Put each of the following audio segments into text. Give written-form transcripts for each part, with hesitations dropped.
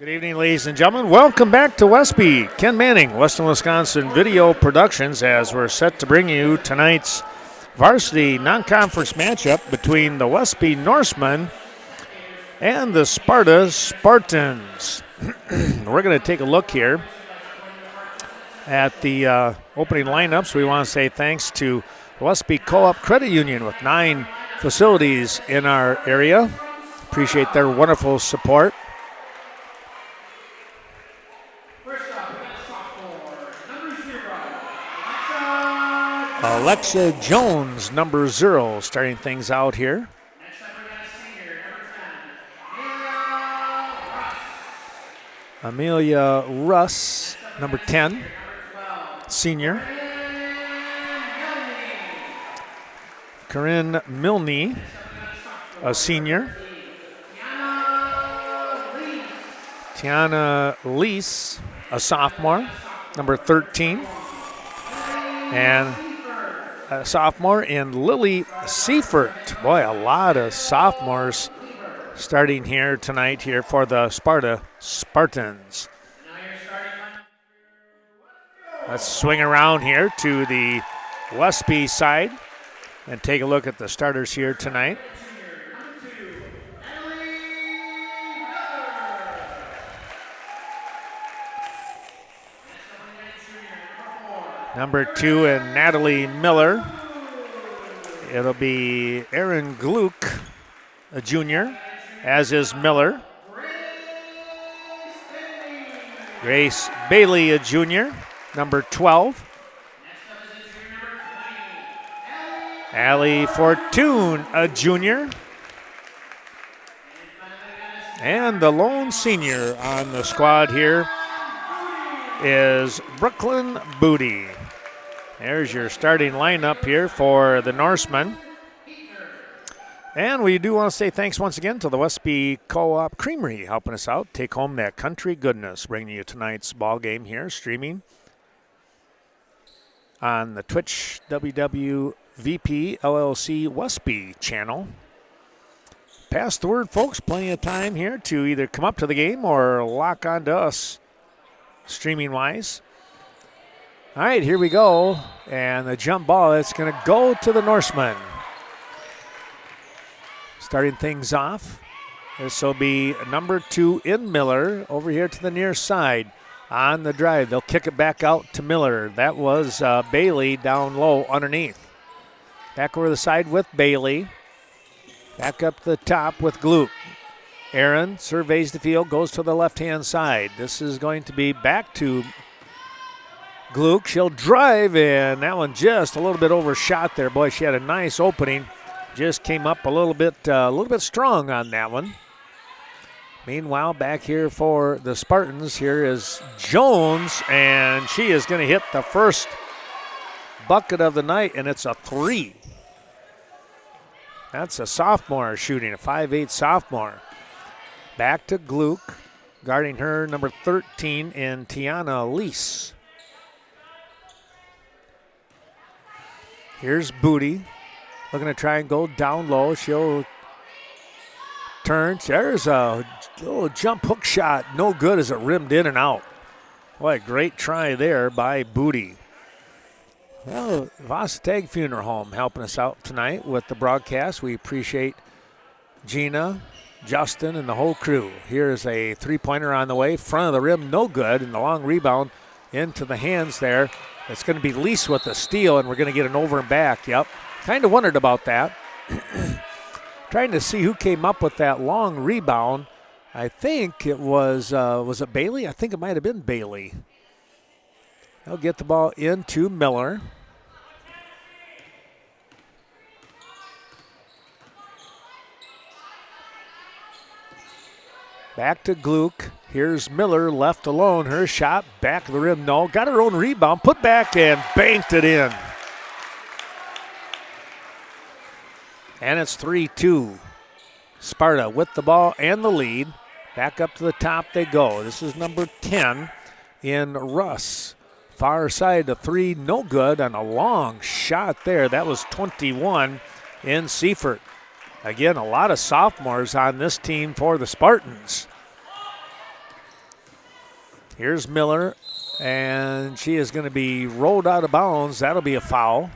Good evening, ladies and gentlemen. Welcome back to Westby. Ken Manning, Western Wisconsin Video Productions, as we're set to bring you tonight's varsity non-conference matchup between the Westby Norsemen and the Sparta Spartans. We're going to take a look here at the opening lineups. We want to say thanks to Westby Co-op Credit Union with 9 facilities in our area. Appreciate their wonderful support. Alexa Jones, number 0, starting things out here. Amelia Russ, number 10, senior. Corinne Milne, a senior. Tiana Lease, a sophomore, number 13. And a sophomore in Lily Seifert. Boy, a lot of sophomores starting here tonight here for the Sparta Spartans. Let's swing around here to the Westby side and take a look at the starters here tonight. Number 2 and Natalie Miller. It'll be Erin Gluck, a junior, as is Miller. Grace Bailey, a junior, number 12. Allie Fortune, a junior. And the lone senior on the squad here is Brooklyn Booty. There's your starting lineup here for the Norsemen. And we do want to say thanks once again to the Westby Co-op Creamery helping us out. Take home that country goodness, bringing you tonight's ball game here, streaming on the Twitch WWVP LLC Westby channel. Pass the word, folks. Plenty of time here to either come up to the game or lock on to us streaming-wise. All right, here we go. And the jump ball, it's going to go to the Norsemen. Starting things off, this will be number 2 in Miller over here to the near side on the drive. They'll kick it back out to Miller. That was Bailey down low underneath. Back over the side with Bailey. Back up the top with Gluck. Aaron surveys the field, goes to the left-hand side. This is going to be back to Gluck. She'll drive, and that one just a little bit overshot there. Boy, she had a nice opening. Just came up a little bit strong on that one. Meanwhile, back here for the Spartans, here is Jones, and she is going to hit the first bucket of the night, and it's a 3. That's a sophomore shooting, a 5'8" sophomore. Back to Gluck, guarding her, number 13 in Tiana Lease. Here's Booty, looking to try and go down low. She'll turn. There's a little jump hook shot. No good as it rimmed in and out. What a great try there by Booty. Well, Varsity Funeral Home helping us out tonight with the broadcast. We appreciate Gina, Justin, and the whole crew. Here's a three-pointer on the way. Front of the rim, no good. And the long rebound into the hands there. It's going to be Lease with the steal, and we're going to get an over and back. Yep. Kind of wondered about that. Trying to see who came up with that long rebound. I think it was it Bailey? I think it might have been Bailey. They'll get the ball into Miller. Back to Gluck. Here's Miller left alone. Her shot, back of the rim, no. Got her own rebound, put back and banked it in. And it's 3-2. Sparta with the ball and the lead. Back up to the top they go. This is number 10 in Russ. Far side to 3, no good, and a long shot there. That was 21 in Seifert. Again, a lot of sophomores on this team for the Spartans. Here's Miller, and she is going to be rolled out of bounds. That'll be a foul.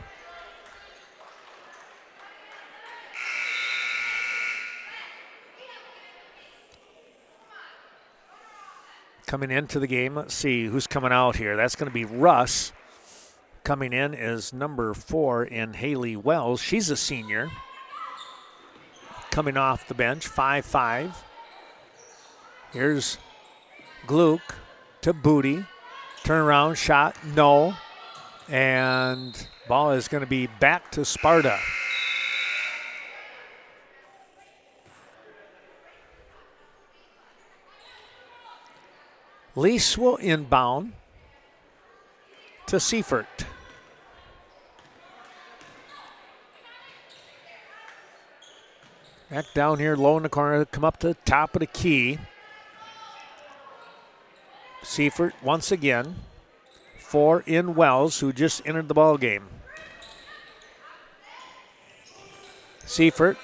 Coming into the game, let's see who's coming out here. That's going to be Russ. Coming in is number 4 in Haley Wells. She's a senior. Coming off the bench, 5'5". Here's Gluck to Booty. Turnaround shot, no. And ball is going to be back to Sparta. Lease will inbound to Seifert. Back down here low in the corner, come up to the top of the key. Seifert once again. 4 in Wells, who just entered the ball game. Seifert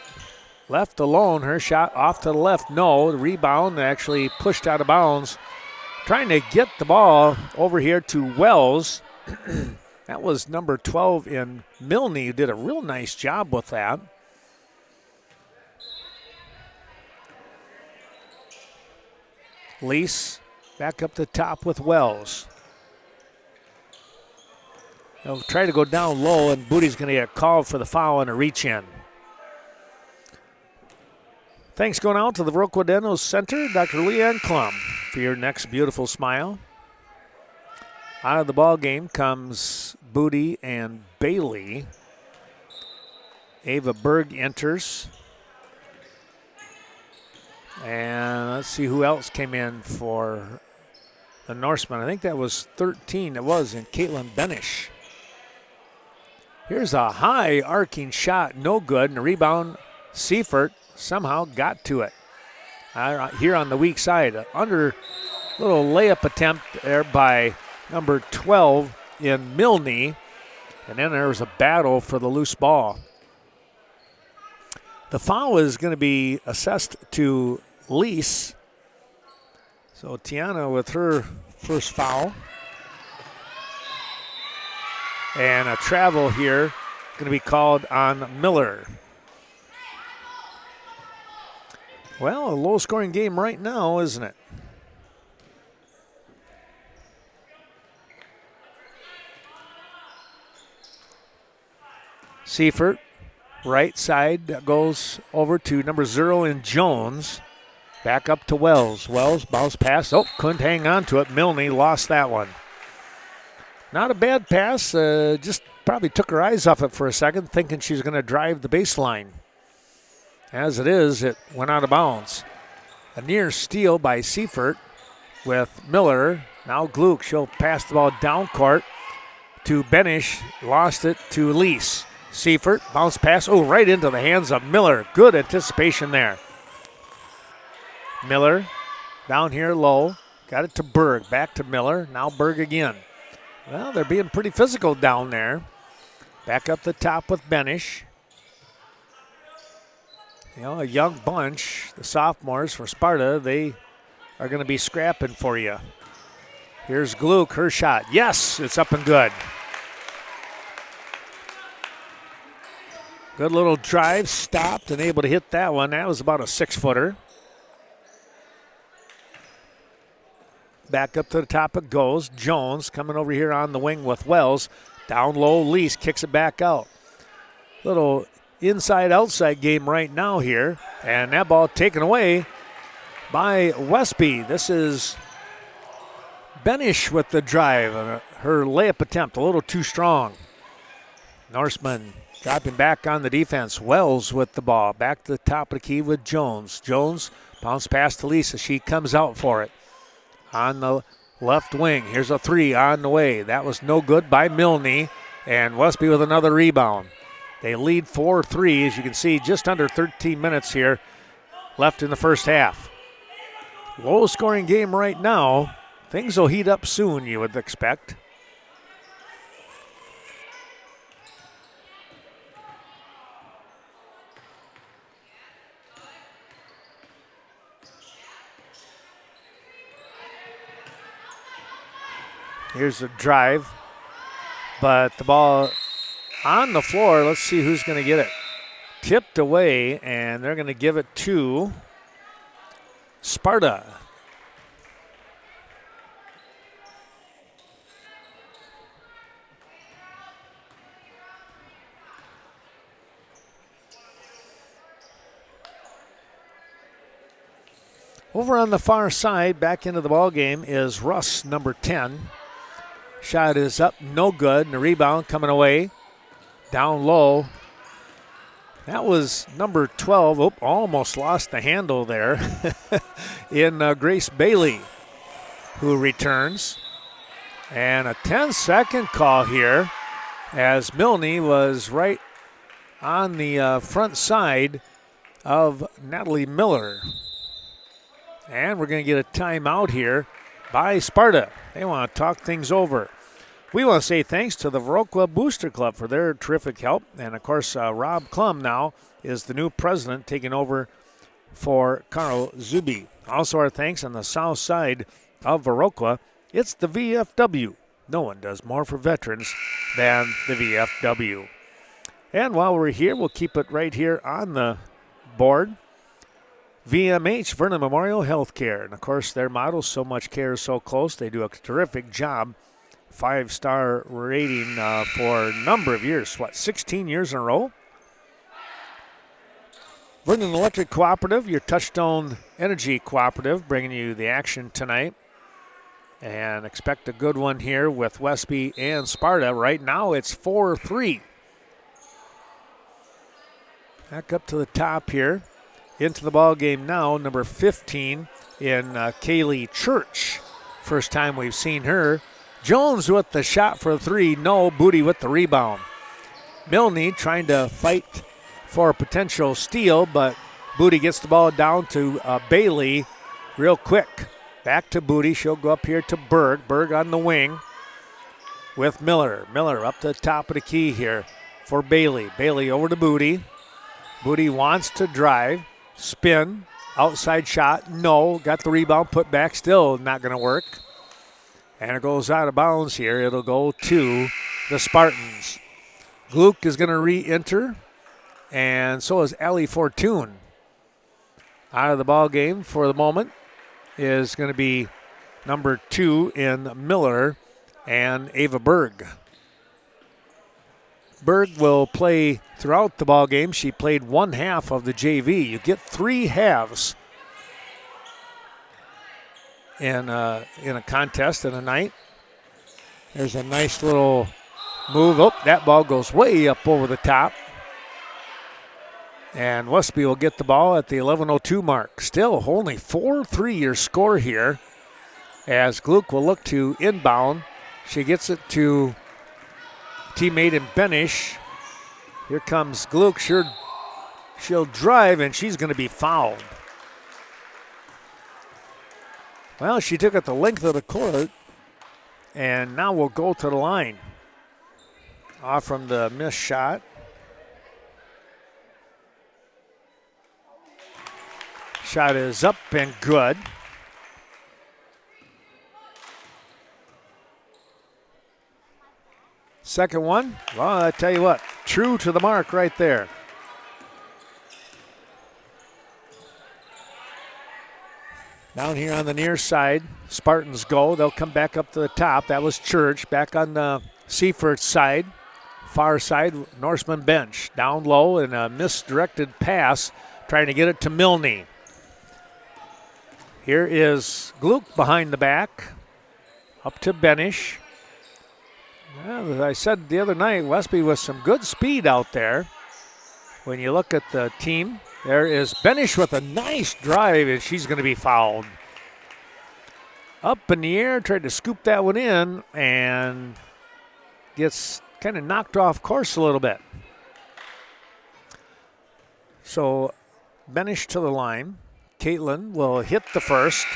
left alone. Her shot off to the left. No, the rebound actually pushed out of bounds. Trying to get the ball over here to Wells. That was number 12 in Milne, who did a real nice job with that. Lease back up the top with Wells. They'll try to go down low, and Booty's going to get called for the foul and a reach-in. Thanks going out to the Viroqua Dental Center, Dr. Leanne Klum, for your next beautiful smile. Out of the ball game comes Booty and Bailey. Ava Berg enters. And let's see who else came in for the Norseman. I think that was 13. It was in Caitlin Benish. Here's a high arcing shot, no good, and a rebound. Seifert somehow got to it. Here on the weak side, under little layup attempt there by number 12 in Milne, and then there was a battle for the loose ball. The foul is going to be assessed to Lease. So Tiana with her first foul. And a travel here going to be called on Miller. Well, a low-scoring game right now, isn't it? Seifert, right side, that goes over to number 0 in Jones. Back up to Wells. Wells, bounce pass. Oh, couldn't hang on to it. Milne lost that one. Not a bad pass. Just probably took her eyes off it for a second, thinking she's going to drive the baseline. As it is, it went out of bounds. A near steal by Seifert with Miller. Now Gluck. She'll pass the ball down court to Benish. Lost it to Lease. Seifert, bounce pass. Oh, right into the hands of Miller. Good anticipation there. Miller down here low. Got it to Berg. Back to Miller. Now Berg again. Well, they're being pretty physical down there. Back up the top with Benish. You know, a young bunch, the sophomores for Sparta, they are going to be scrapping for you. Here's Gluck, her shot. Yes, it's up and good. Good little drive, stopped and able to hit that one. That was about a 6-footer. Back up to the top it goes. Jones coming over here on the wing with Wells. Down low, Lease kicks it back out. Little inside-outside game right now here. And that ball taken away by Westby. This is Benish with the drive. Her layup attempt a little too strong. Norseman dropping back on the defense. Wells with the ball. Back to the top of the key with Jones. Jones bounce pass to Lisa. She comes out for it. On the left wing. Here's a 3 on the way. That was no good by Milne. And Westby with another rebound. They lead 4-3, as you can see, just under 13 minutes here left in the first half. Low-scoring game right now. Things will heat up soon, you would expect. Here's a drive, but the ball on the floor. Let's see who's going to get it. Tipped away, and they're going to give it to Sparta. Over on the far side, back into the ball game is Russ, number 10. Shot is up, no good, and the rebound coming away. Down low. That was number 12. Oh, almost lost the handle there in Grace Bailey, who returns. And a 10-second call here as Milne was right on the front side of Natalie Miller. And we're going to get a timeout here by Sparta. They want to talk things over. We want to say thanks to the Viroqua Booster Club for their terrific help. And, of course, Rob Klum now is the new president taking over for Carl Zuby. Also our thanks on the south side of Viroqua. It's the VFW. No one does more for veterans than the VFW. And while we're here, we'll keep it right here on the board. VMH, Vernon Memorial Healthcare. And, of course, their motto, so much care, so close. They do a terrific job. 5-star rating for a number of years. 16 years in a row? Vernon Electric Cooperative, your Touchstone Energy Cooperative, bringing you the action tonight. And expect a good one here with Westby and Sparta. Right now it's 4-3. Back up to the top here. Into the ball game now, number 15 in Kaylee Church. First time we've seen her. Jones with the shot for 3. No. Booty with the rebound. Milne trying to fight for a potential steal, but Booty gets the ball down to Bailey real quick. Back to Booty. She'll go up here to Berg. Berg on the wing with Miller. Miller up to the top of the key here for Bailey. Bailey over to Booty. Booty wants to drive. Spin. Outside shot. No. Got the rebound. Put back. Still not going to work. And it goes out of bounds here. It'll go to the Spartans. Gluck is going to re-enter. And so is Allie Fortune. Out of the ball game for the moment is going to be number 2 in Miller and Ava Berg. Berg will play throughout the ball game. She played one half of the JV. You get 3 halves in a contest in a night. There's a nice little move. Oh, that ball goes way up over the top. And Westby will get the ball at the 11:02 mark. Still only 4-3 your score here as Gluck will look to inbound. She gets it to teammate in Benish. Here comes Gluck. She'll drive, and she's going to be fouled. Well, she took it the length of the court, and now we'll go to the line. Off from the missed shot. Shot is up and good. Second one, well, I tell you what, true to the mark right there. Down here on the near side, Spartans go. They'll come back up to the top. That was Church. Back on the Seifert side, far side, Norseman bench. Down low and a misdirected pass, trying to get it to Milne. Here is Gluck behind the back, up to Benish. Well, as I said the other night, Westby with some good speed out there. When you look at the team, there is Benish with a nice drive, and she's going to be fouled. Up in the air, tried to scoop that one in, and gets kind of knocked off course a little bit. So Benish to the line. Caitlin will hit the first.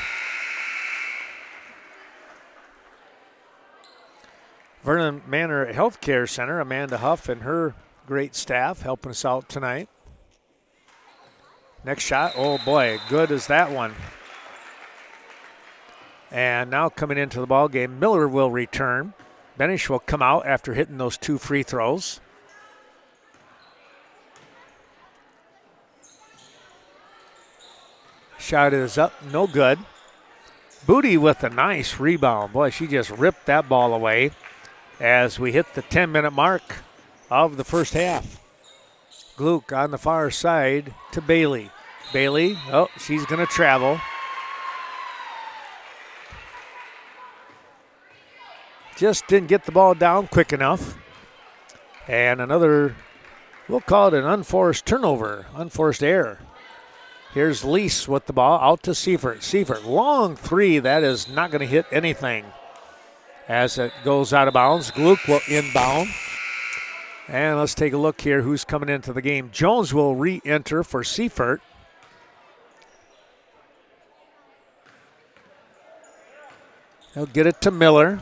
Vernon Manor Healthcare Center, Amanda Huff and her great staff helping us out tonight. Next shot, oh boy, good as that one. And now coming into the ball game, Miller will return. Benish will come out after hitting those 2 free throws. Shot is up, no good. Booty with a nice rebound. Boy, she just ripped that ball away as we hit the 10-minute mark of the first half. Gluck on the far side to Bailey. Bailey, oh, she's going to travel. Just didn't get the ball down quick enough. And another, we'll call it an unforced turnover, unforced error. Here's Lease with the ball out to Seifert. Seifert, long 3, that is not going to hit anything as it goes out of bounds. Gluck will inbound. And let's take a look here who's coming into the game. Jones will re-enter for Seifert. He'll get it to Miller.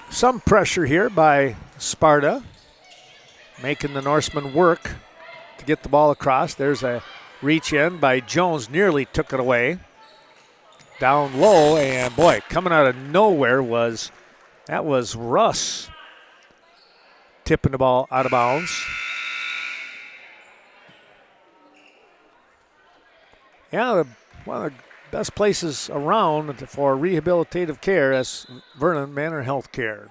Some pressure here by Sparta, making the Norsemen work to get the ball across. There's a reach in by Jones, nearly took it away. Down low, and boy, coming out of nowhere was Russ tipping the ball out of bounds. Yeah, one of the best places around for rehabilitative care is Vernon Manor Healthcare.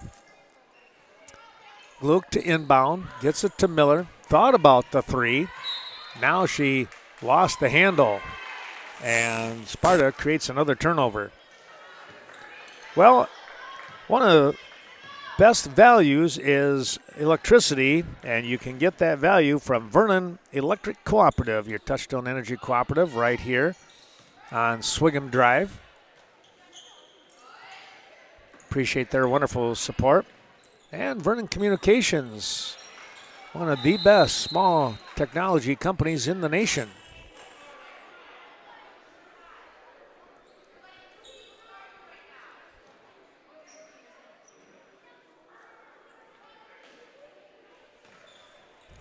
Gluck to inbound, gets it to Miller. Thought about the 3. Now she lost the handle, and Sparta creates another turnover. Well, one of the best values is electricity, and you can get that value from Vernon Electric Cooperative, your Touchstone Energy Cooperative right here on Swigum Drive. Appreciate their wonderful support. And Vernon Communications, one of the best small technology companies in the nation.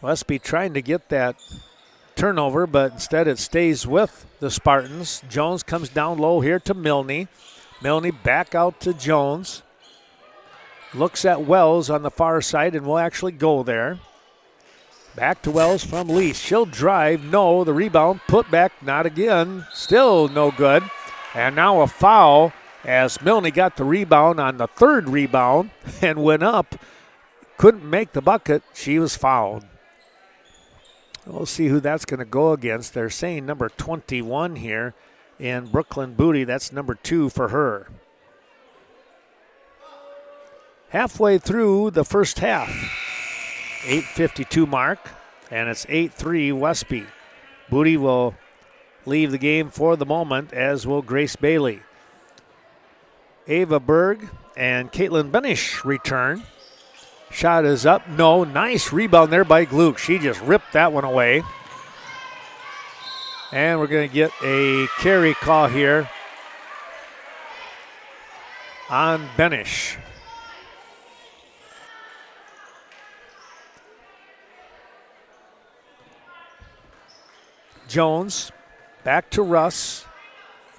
Westby trying to get that turnover, but instead it stays with the Spartans. Jones comes down low here to Milne. Milne back out to Jones. Looks at Wells on the far side and will actually go there. Back to Wells from Lease. She'll drive. No, the rebound. Put back. Not again. Still no good. And now a foul as Milne got the rebound on the 3rd rebound and went up. Couldn't make the bucket. She was fouled. We'll see who that's going to go against. They're saying number 21 here in Brooklyn Booty. That's number 2 for her. Halfway through the first half. 8:52 mark, and it's 8-3 Westby. Booty will leave the game for the moment, as will Grace Bailey. Ava Berg and Caitlin Benish return. Shot is up. No. Nice rebound there by Gluck. She just ripped that one away. And we're going to get a carry call here on Benish. Jones back to Russ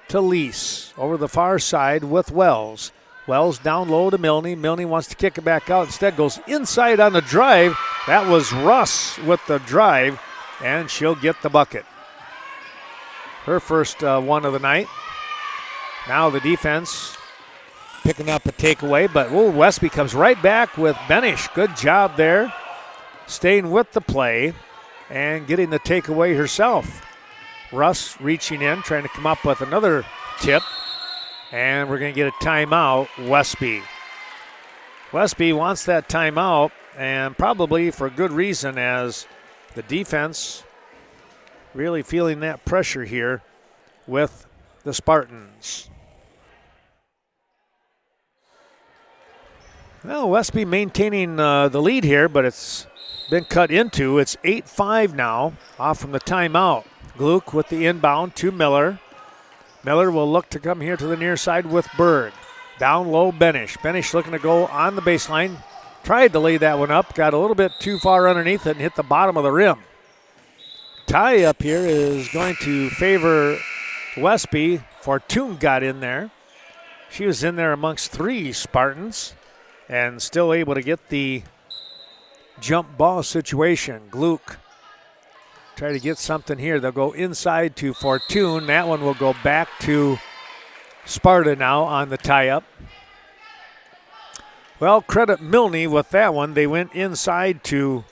to Lease over the far side with Wells. Wells down low to Milne. Milne wants to kick it back out. Instead goes inside on the drive. That was Russ with the drive, and she'll get the bucket. Her first one of the night. Now the defense picking up a takeaway, but Westby comes right back with Benish. Good job there, staying with the play and getting the takeaway herself. Russ reaching in, trying to come up with another tip. And we're going to get a timeout, Westby. Westby wants that timeout, and probably for good reason, as the defense really feeling that pressure here with the Spartans. Well, Westby maintaining the lead here, but it's been cut into. It's 8-5 now, off from the timeout. Gluck with the inbound to Miller. Miller will look to come here to the near side with Berg. Down low, Benish. Benish looking to go on the baseline. Tried to lay that one up. Got a little bit too far underneath it and hit the bottom of the rim. Tie up here is going to favor Westby. Fortune got in there. She was in there amongst 3 Spartans and still able to get the jump ball situation. Gluck try to get something here. They'll go inside to Fortune. That one will go back to Sparta now on the tie-up. Well, credit Milne with that one. They went inside to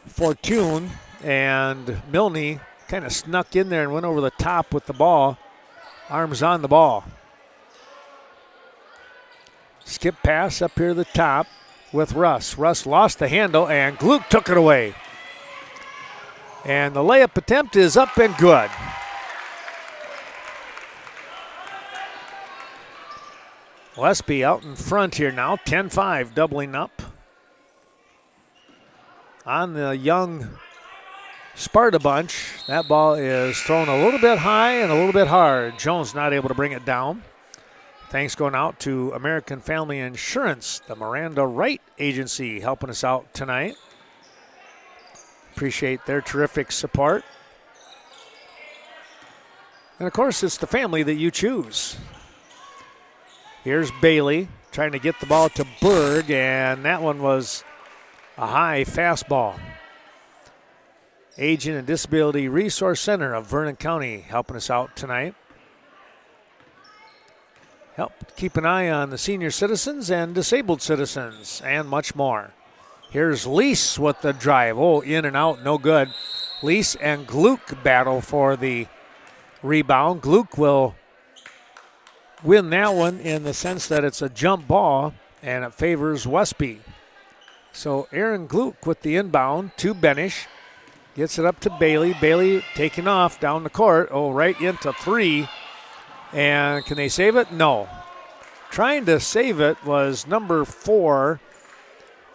Fortune, and Milne kind of snuck in there and went over the top with the ball. Arms on the ball. Skip pass up here to the top with Russ. Russ lost the handle, and Gluck took it away. And the layup attempt is up and good. Westby out in front here now, 10-5, doubling up on the young Sparta bunch. That ball is thrown a little bit high and a little bit hard. Jones not able to bring it down. Thanks going out to American Family Insurance, the Miranda Wright Agency, helping us out tonight. Appreciate their terrific support. And of course, it's the family that you choose. Here's Bailey trying to get the ball to Berg, and that one was a high fastball. Aging and Disability Resource Center of Vernon County helping us out tonight. Help keep an eye on the senior citizens and disabled citizens and much more. Here's Lease with the drive. Oh, in and out, no good. Lease and Gluck battle for the rebound. Gluck will win that one in the sense that it's a jump ball and it favors Westby. So Aaron Gluck with the inbound to Benish. Gets it up to Bailey. Bailey taking off down the court. Oh, right into 3. And can they save it? No. Trying to save it was number 4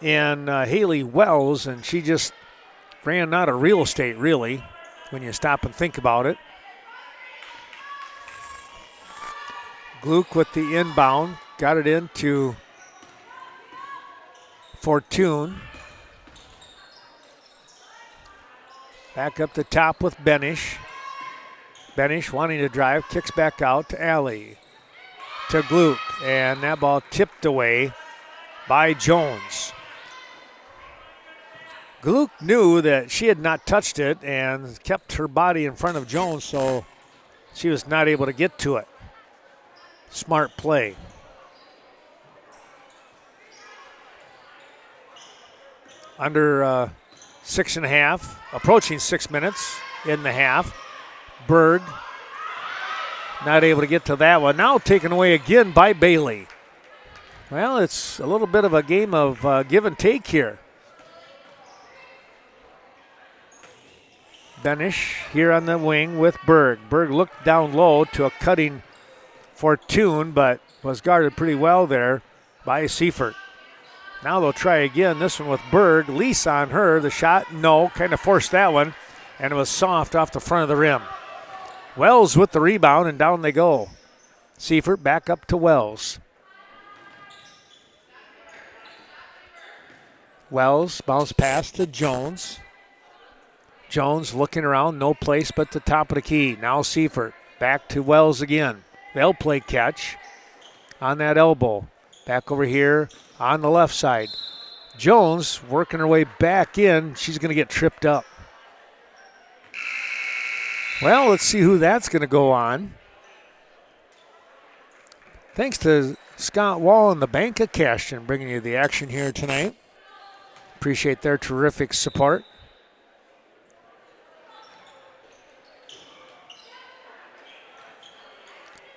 in Haley Wells, and she just ran out of real estate, really, when you stop and think about it. Gluck with the inbound. Got it into Fortune. Back up the top with Benish. Benish wanting to drive, kicks back out to Alley. To Gluck, and that ball tipped away by Jones. Gluck knew that she had not touched it and kept her body in front of Jones, so she was not able to get to it. Smart play. Under 6.5, approaching 6 minutes in the half. Berg not able to get to that one. Now taken away again by Bailey. Well, it's a little bit of a game of give and take here. Benish here on the wing with Berg. Berg looked down low to a cutting Fortune, but was guarded pretty well there by Seifert. Now they'll try again. This one with Berg. Lease on her. The shot, no. Kind of forced that one, and it was soft off the front of the rim. Wells with the rebound, and down they go. Seifert back up to Wells. Wells bounce pass to Jones. Jones looking around, no place but the top of the key. Now Seifert back to Wells again. They'll play catch on that elbow. Back over here on the left side. Jones working her way back in. She's going to get tripped up. Well, let's see who that's going to go on. Thanks to Scott Wall and the Bank of Cashton bringing you the action here tonight. Appreciate their terrific support.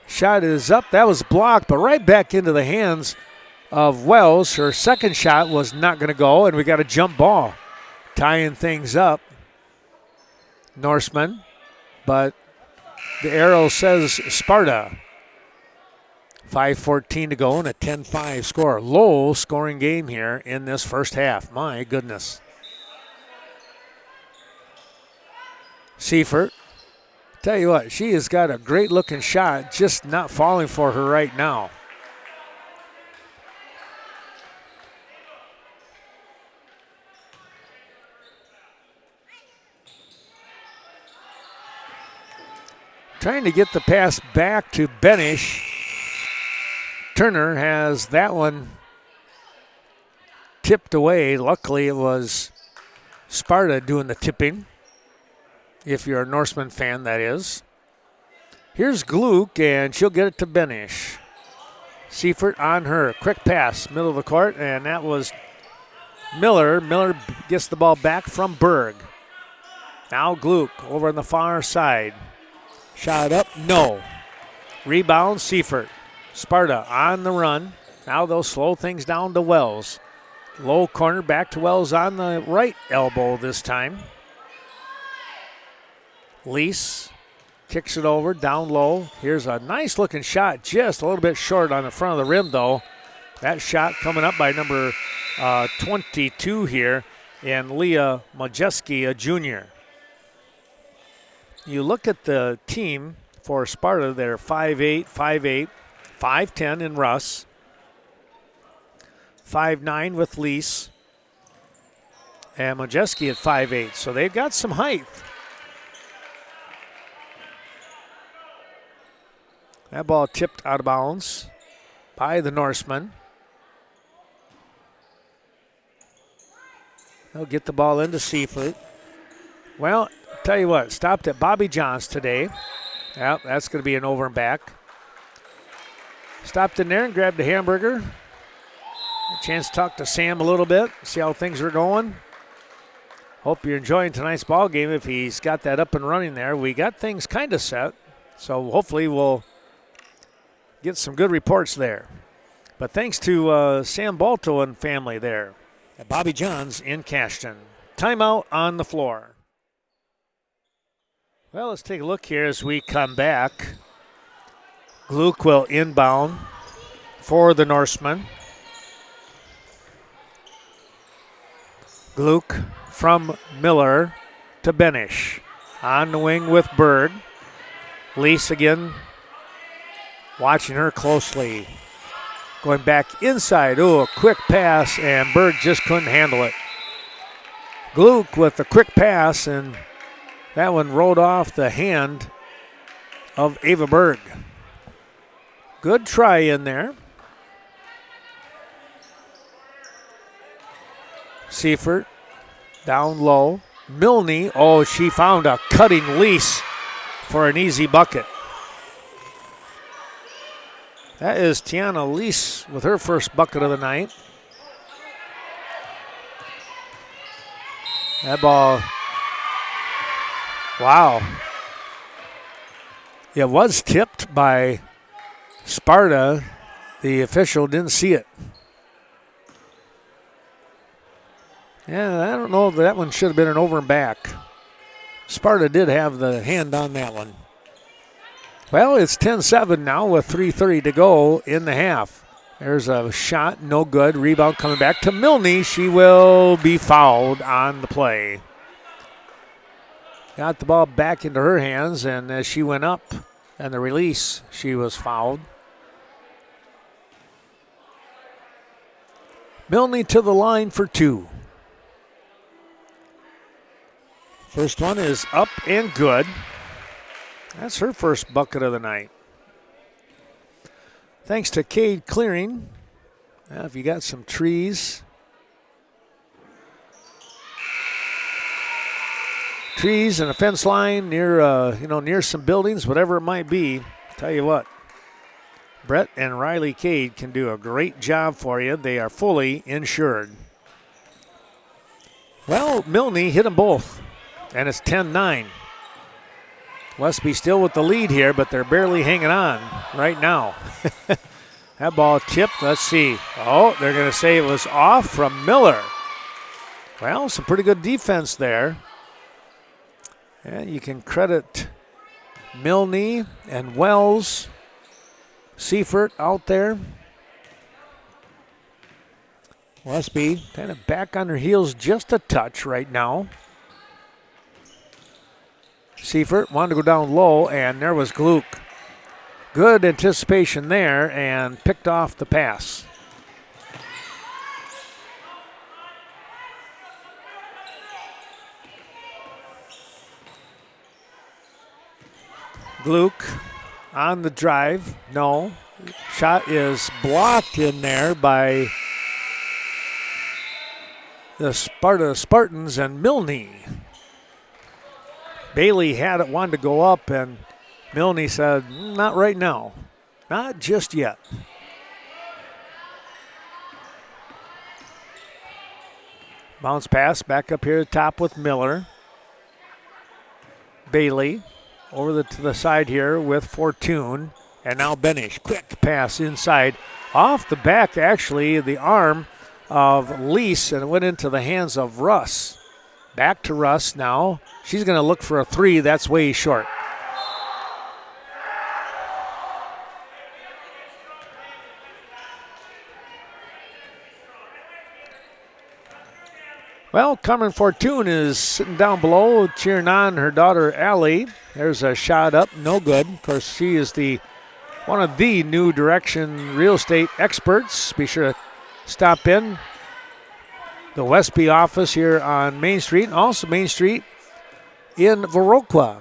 Shot is up. That was blocked, but right back into the hands of Wells. Her second shot was not going to go, and we got a jump ball tying things up. Norseman, but the arrow says Sparta. 5:14 to go and a 10-5 score. Low scoring game here in this first half. My goodness. Seifert. Tell you what, she has got a great looking shot, just not falling for her right now. Trying to get the pass back to Benish. Turner has that one tipped away. Luckily, it was Sparta doing the tipping, if you're a Norseman fan, that is. Here's Gluck, and she'll get it to Benish. Seifert on her. Quick pass, middle of the court, and that was Miller. Miller gets the ball back from Berg. Now Gluck over on the far side. Shot up, no. Rebound, Seifert. Sparta on the run. Now they'll slow things down to Wells. Low corner back to Wells on the right elbow this time. Lease kicks it over, down low. Here's a nice looking shot, just a little bit short on the front of the rim though. That shot coming up by number 22 here, and Leah Majeski, a junior. You look at the team for Sparta, they're 5'8", 5'8", 5'10" in Russ, 5'9" with Lease, and Majeski at 5'8", so they've got some height. That ball tipped out of bounds by the Norseman. He'll get the ball into Seifert. Well, tell you what, stopped at Bobby John's today. Yep, that's going to be an over and back. Stopped in there and grabbed a hamburger. A chance to talk to Sam a little bit, see how things are going. Hope you're enjoying tonight's ball game if he's got that up and running there. We got things kind of set, so hopefully we'll get some good reports there. But thanks to Sam Balto and family there at Bobby John's in Cashton. Timeout on the floor. Well, let's take a look here as we come back. Gluck will inbound for the Norseman. Gluck from Miller to Benish. On the wing with Berg. Lease again, watching her closely. Going back inside. Ooh, a quick pass, and Berg just couldn't handle it. Gluck with a quick pass, and that one rolled off the hand of Ava Berg. Good try in there. Seifert down low. Milne, oh, she found a cutting Lease for an easy bucket. That is Tiana Lease with her first bucket of the night. That ball, wow. It was tipped by Sparta. The official didn't see it. Yeah, I don't know if that one should have been an over and back. Sparta did have the hand on that one. Well, it's 10-7 now with 3:30 to go in the half. There's a shot, no good. Rebound coming back to Milne. She will be fouled on the play. Got the ball back into her hands, and as she went up and the release, she was fouled. Milne to the line for two. First one is up and good. That's her first bucket of the night. Thanks to Cade Clearing. Now, if you got some trees and a fence line near, near some buildings, whatever it might be, tell you what, Brett and Riley Cade can do a great job for you. They are fully insured. Well, Milne hit them both, and it's 10-9. Westby still with the lead here, but they're barely hanging on right now. That ball tipped. Let's see. Oh, they're going to say it was off from Miller. Well, some pretty good defense there. And you can credit Milne and Wells, Seifert out there. Westby kind of back on her heels just a touch right now. Seifert wanted to go down low, and there was Gluck. Good anticipation there, and picked off the pass. Gluck on the drive. No. Shot is blocked in there by the Spartans and Milne. Bailey had it, wanted to go up, and Milne said, not right now. Not just yet. Bounce pass back up here at the top with Miller. Bailey over to the side here with Fortune. And now Benish. Quick pass inside. Off the back, actually, the arm of Lease, and it went into the hands of Russ. Back to Russ now. She's going to look for a three. That's way short. Well, Carmen Fortune is sitting down below, cheering on her daughter, Allie. There's a shot up, no good. Of course, she is one of the New Direction real estate experts. Be sure to stop in the Westby office here on Main Street, and also Main Street in Viroqua.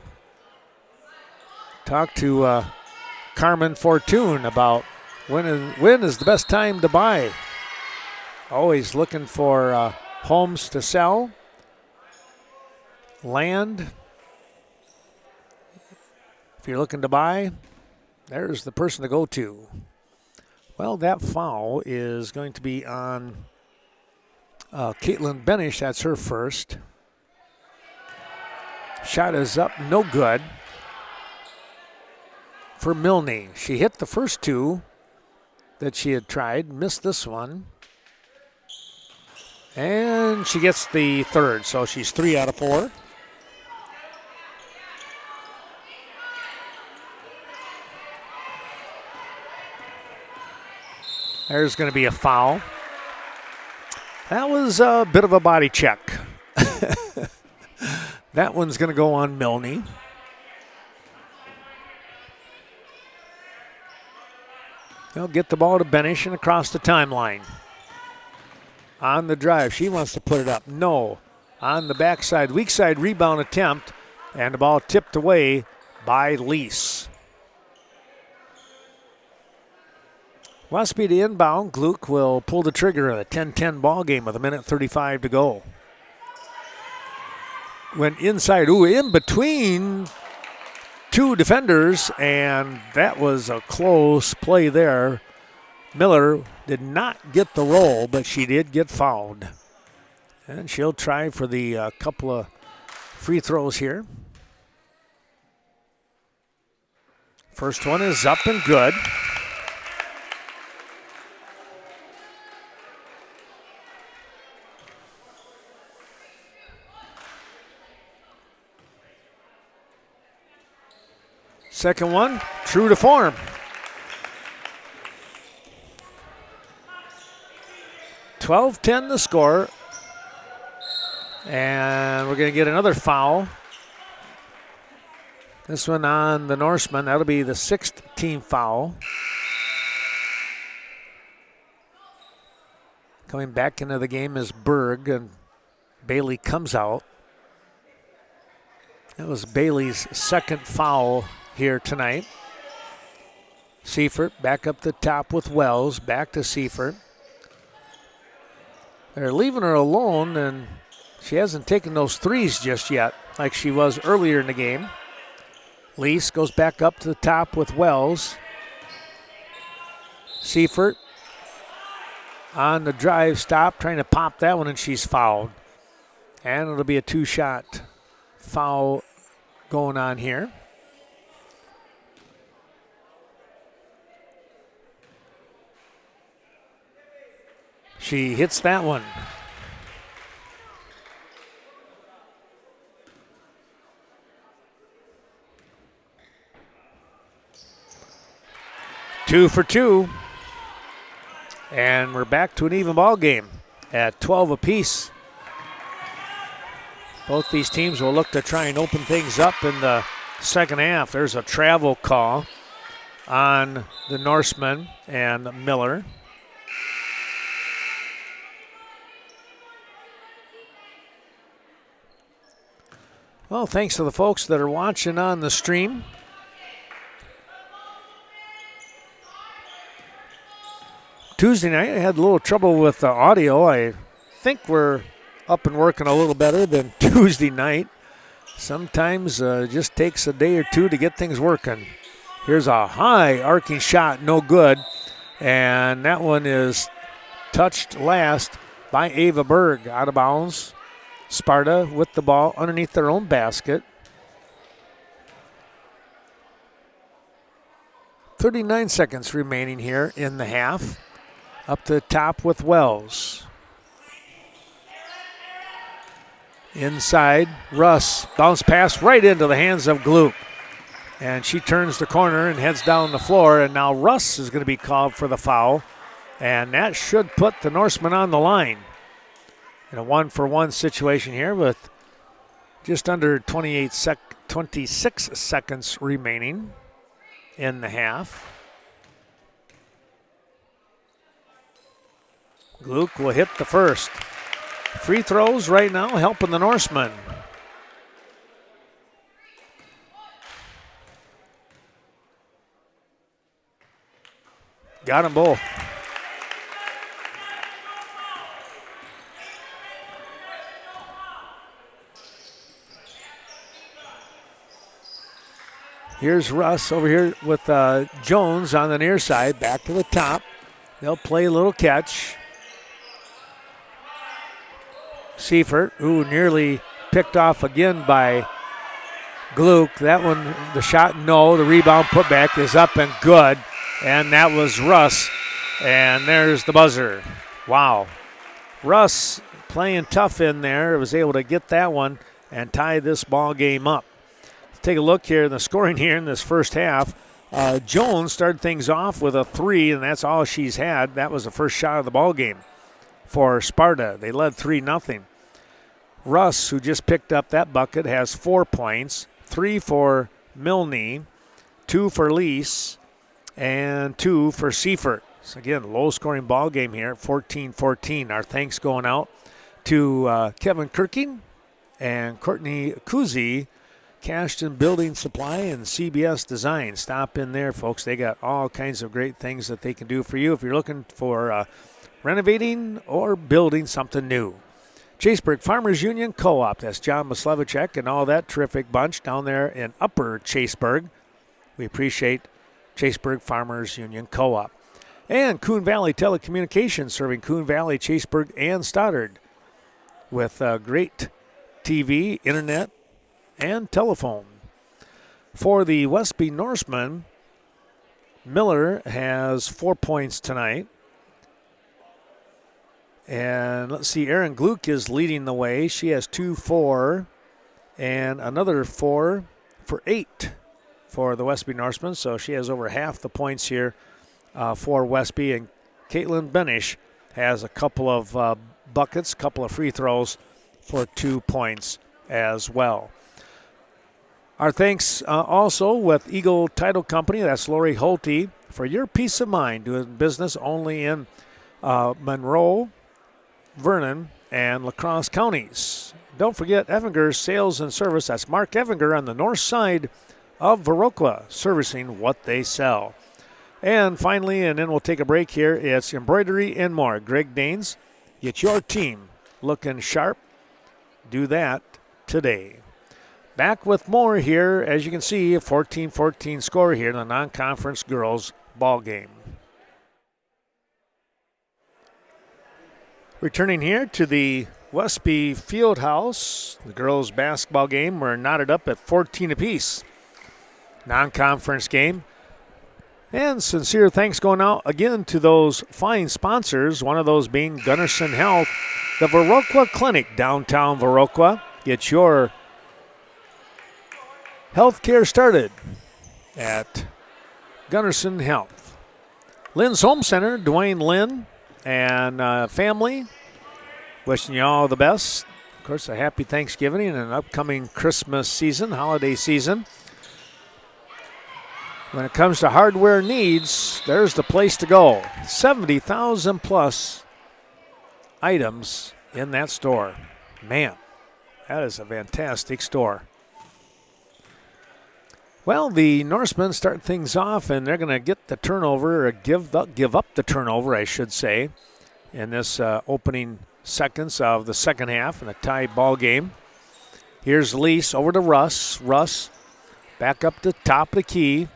Talk to Carmen Fortune about when is the best time to buy. Always looking for homes to sell, land. If you're looking to buy, there's the person to go to. Well, that foul is going to be on Caitlin Benish. That's her first. Shot is up, no good for Milne. She hit the first two that she had tried, missed this one. And she gets the third, so she's 3 out of 4. There's going to be a foul. That was a bit of a body check. That one's going to go on Milne. They'll get the ball to Benish and across the timeline. On the drive, she wants to put it up. No. On the backside, weak side rebound attempt, and the ball tipped away by Lease. Westby to inbound. Gluck will pull the trigger in a 10-10 ball game with 1:35 to go. Went inside, in between two defenders, and that was a close play there. Miller did not get the roll, but she did get fouled. And she'll try for the couple of free throws here. First one is up and good. Second one, true to form. 12-10 the score. And we're going to get another foul. This one on the Norseman. That'll be the 6th team foul. Coming back into the game is Berg, and Bailey comes out. That was Bailey's second foul here tonight. Seifert back up the top with Wells. Back to Seifert. They're leaving her alone, and she hasn't taken those threes just yet like she was earlier in the game. Lease goes back up to the top with Wells. Seifert on the drive stop, trying to pop that one, and she's fouled. And it'll be a 2-shot foul going on here. She hits that one. Two for two. And we're back to an even ball game at 12 apiece. Both these teams will look to try and open things up in the second half. There's a travel call on the Norseman and Miller. Well, thanks to the folks that are watching on the stream. Tuesday night, I had a little trouble with the audio. I think we're up and working a little better than Tuesday night. Sometimes it just takes a day or two to get things working. Here's a high arcing shot, no good. And that one is touched last by Ava Berg, out of bounds. Sparta with the ball underneath their own basket. 39 seconds remaining here in the half. Up to the top with Wells. Inside, Russ. Bounce pass right into the hands of Gluck. And she turns the corner and heads down the floor. And now Russ is going to be called for the foul. And that should put the Norsemen on the line. In a 1-for-1 situation here with just under 26 seconds remaining in the half. Gluck will hit the first. Free throws right now helping the Norsemen. Got them both. Here's Russ over here with Jones on the near side, back to the top. They'll play a little catch. Seifert, who nearly picked off again by Gluck. That one, the shot, no. The rebound putback is up and good. And that was Russ. And there's the buzzer. Wow. Russ playing tough in there. Was able to get that one and tie this ball game up. Let's take a look here in the scoring here in this first half. Jones started things off with a 3, and that's all she's had. That was the first shot of the ball game for Sparta. They led 3-0. Russ, who just picked up that bucket, has 4 points, 3 for Milne, 2 for Lease, and 2 for Seifert. So again, low-scoring ball game here, 14-14. Our thanks going out to Kevin Kirking and Courtney Kuzi, Cashton Building Supply and CBS Design. Stop in there, folks. They got all kinds of great things that they can do for you if you're looking for renovating or building something new. Chaseburg Farmers Union Co-op. That's John Maslevicek and all that terrific bunch down there in Upper Chaseburg. We appreciate Chaseburg Farmers Union Co-op. And Coon Valley Telecommunications, serving Coon Valley, Chaseburg, and Stoddard with great TV, internet, and telephone. For the Westby Norsemen, Miller has 4 points tonight. And let's see, Erin Gluck is leading the way. She has 2, 4, and another 4 for 8 for the Westby Norsemen. So she has over half the points here for Westby. And Caitlin Benish has a couple of buckets, couple of free throws for 2 points as well. Our thanks also with Eagle Title Company. That's Lori Holte. For your peace of mind, doing business only in Monroe, Vernon, and La Crosse counties. Don't forget Evinger's Sales and Service. That's Mark Evinger on the north side of Viroqua, servicing what they sell. And finally, and then we'll take a break here, it's embroidery and more. Greg Danes, get your team looking sharp. Do that today. Back with more here. As you can see, a 14-14 score here in the non-conference girls ball game. Returning here to the Westby Fieldhouse, the girls' basketball game. We're knotted up at 14 apiece. Non-conference game. And sincere thanks going out again to those fine sponsors, one of those being Gunnarsson Health, the Viroqua Clinic, downtown Viroqua. Get your health care started at Gunnarsson Health. Lynn's Home Center, Dwayne Lynn and family, wishing you all the best. Of course, a happy Thanksgiving and an upcoming Christmas season, holiday season. When it comes to hardware needs, there's the place to go. 70,000 plus items in that store. Man, that is a fantastic store. Well, the Norsemen start things off, and they're going to get the turnover, or give up the turnover, I should say, in this opening seconds of the second half in a tie ball game. Here's Lease over to Russ. Russ back up to top of the key.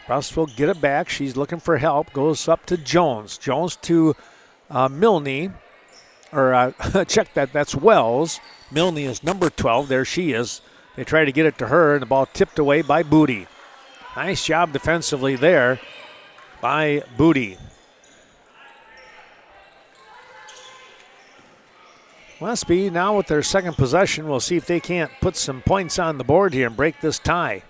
Russ will get it back. She's looking for help. Goes up to Jones. Jones to Milne. Or check that. That's Wells. Milne is number 12. There she is. They try to get it to her, and the ball tipped away by Booty. Nice job defensively there by Booty. Westby now with their second possession. We'll see if they can't put some points on the board here and break this tie.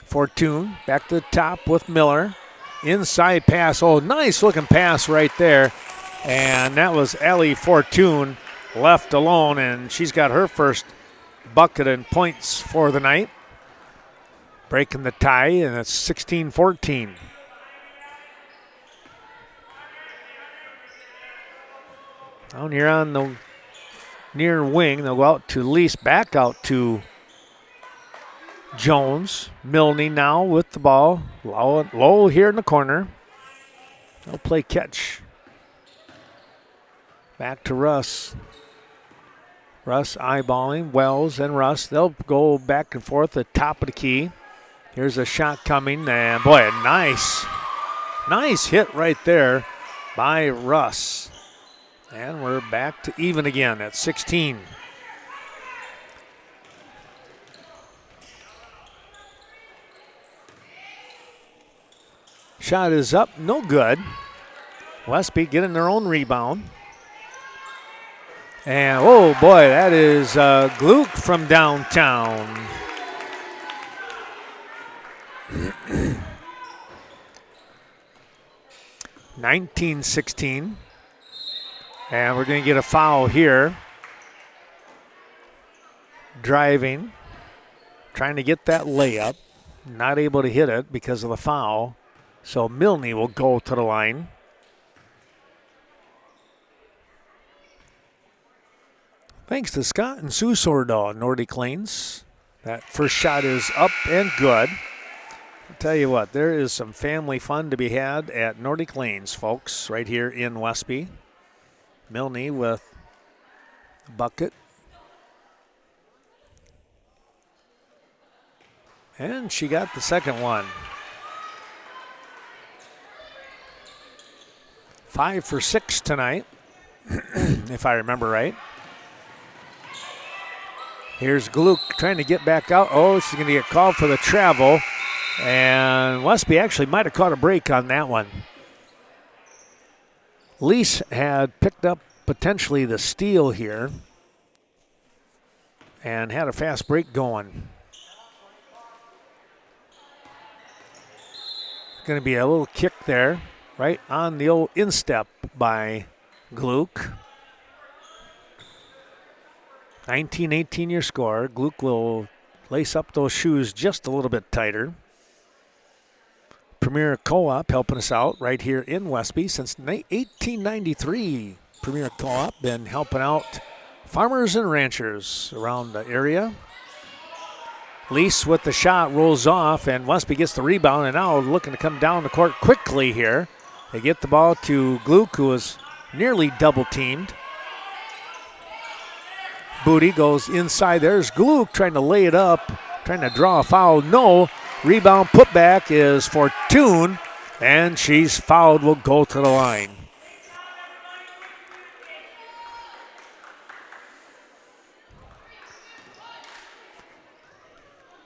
Fortune back to the top with Miller. Inside pass. Oh, nice looking pass right there. And that was Ellie Fortune left alone, and she's got her first bucket and points for the night. Breaking the tie, and it's 16-14. Down here on the near wing, they'll go out to Lease, back out to Jones. Milne now with the ball. Low here in the corner. They'll play catch. Back to Russ. Russ eyeballing Wells and Russ. They'll go back and forth at the top of the key. Here's a shot coming, and boy, a nice hit right there by Russ. And we're back to even again at 16. Shot is up, no good. Westby getting their own rebound. And, oh boy, that is Gluck from downtown. (19-16). And we're going to get a foul here. Driving, trying to get that layup. Not able to hit it because of the foul. So Milne will go to the line. Thanks to Scott and Sue Sordahl, Nordic Lanes. That first shot is up and good. I'll tell you what, there is some family fun to be had at Nordic Lanes, folks, right here in Westby. Milne with a bucket. And she got the second one. 5 for 6 tonight, if I remember right. Here's Gluck trying to get back out. Oh, she's going to get called for the travel. And Westby actually might have caught a break on that one. Lease had picked up potentially the steal here and had a fast break going. Going to be a little kick there, right on the old instep by Gluck. 19-18 your score. Gluck will lace up those shoes just a little bit tighter. Premier Co-op helping us out right here in Westby since 1893. Premier Co-op been helping out farmers and ranchers around the area. Lease with the shot rolls off, and Westby gets the rebound, and now looking to come down the court quickly here. They get the ball to Gluck, who was nearly double teamed. Booty goes inside. There's Gluck trying to lay it up, trying to draw a foul. No. Rebound putback is Fortune, and she's fouled. Will go to the line.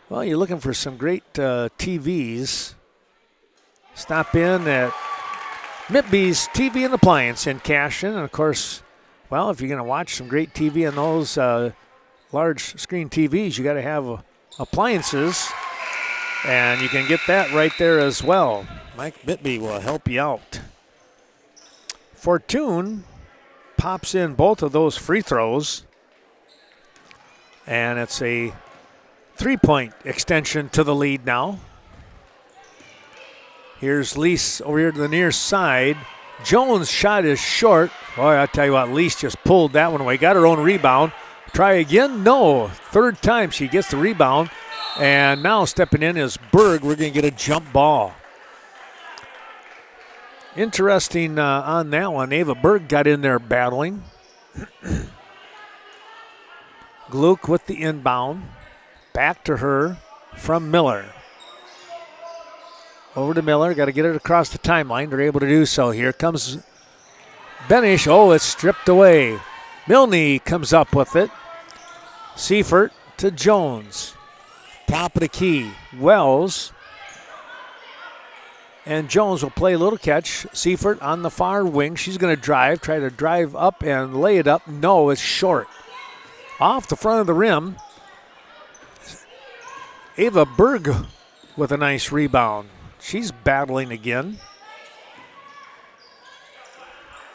Well, you're looking for some great TVs. Stop in at Mitby's TV and Appliance in Cashion. And, of course, well, if you're going to watch some great TV on those large screen TVs, you got to have appliances. And you can get that right there as well. Mike Mitby will help you out. Fortune pops in both of those free throws. And it's a 3-point extension to the lead now. Here's Lease over here to the near side. Jones' shot is short. Boy, I tell you what, Lease just pulled that one away. Got her own rebound. Try again? No. Third time she gets the rebound. And now stepping in is Berg. We're going to get a jump ball. Interesting on that one. Ava Berg got in there battling. Gluck with the inbound. Back to her from Miller. Over to Miller. Got to get it across the timeline. They're able to do so. Here comes Benish. Oh, it's stripped away. Milne comes up with it. Seifert to Jones. Top of the key. Wells. And Jones will play a little catch. Seifert on the far wing. She's going to drive. Try to drive up and lay it up. No, it's short. Off the front of the rim. Ava Berg with a nice rebound. She's battling again.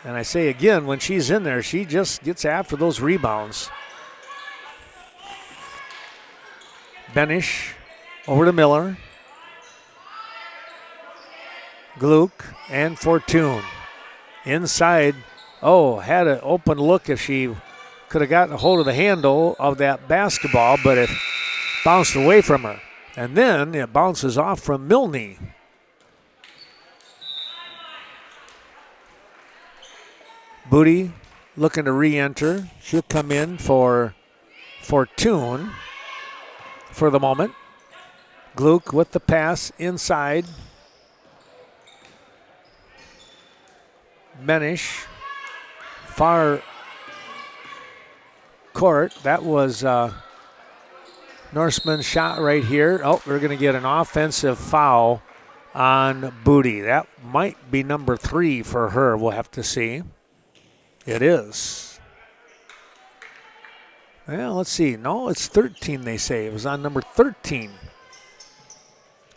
And I say again, when she's in there, she just gets after those rebounds. Benish over to Miller. Gluck and Fortune. Inside. Oh, had an open look if she could have gotten a hold of the handle of that basketball, but it bounced away from her. And then it bounces off from Milne. Booty looking to re-enter. She'll come in for Fortune for the moment. Gluck with the pass inside. Benish, far court. That was Norseman's shot right here. Oh, we're going to get an offensive foul on Booty. That might be number 3 for her. We'll have to see. It is. Well, let's see. No, it's 13, they say. It was on number 13,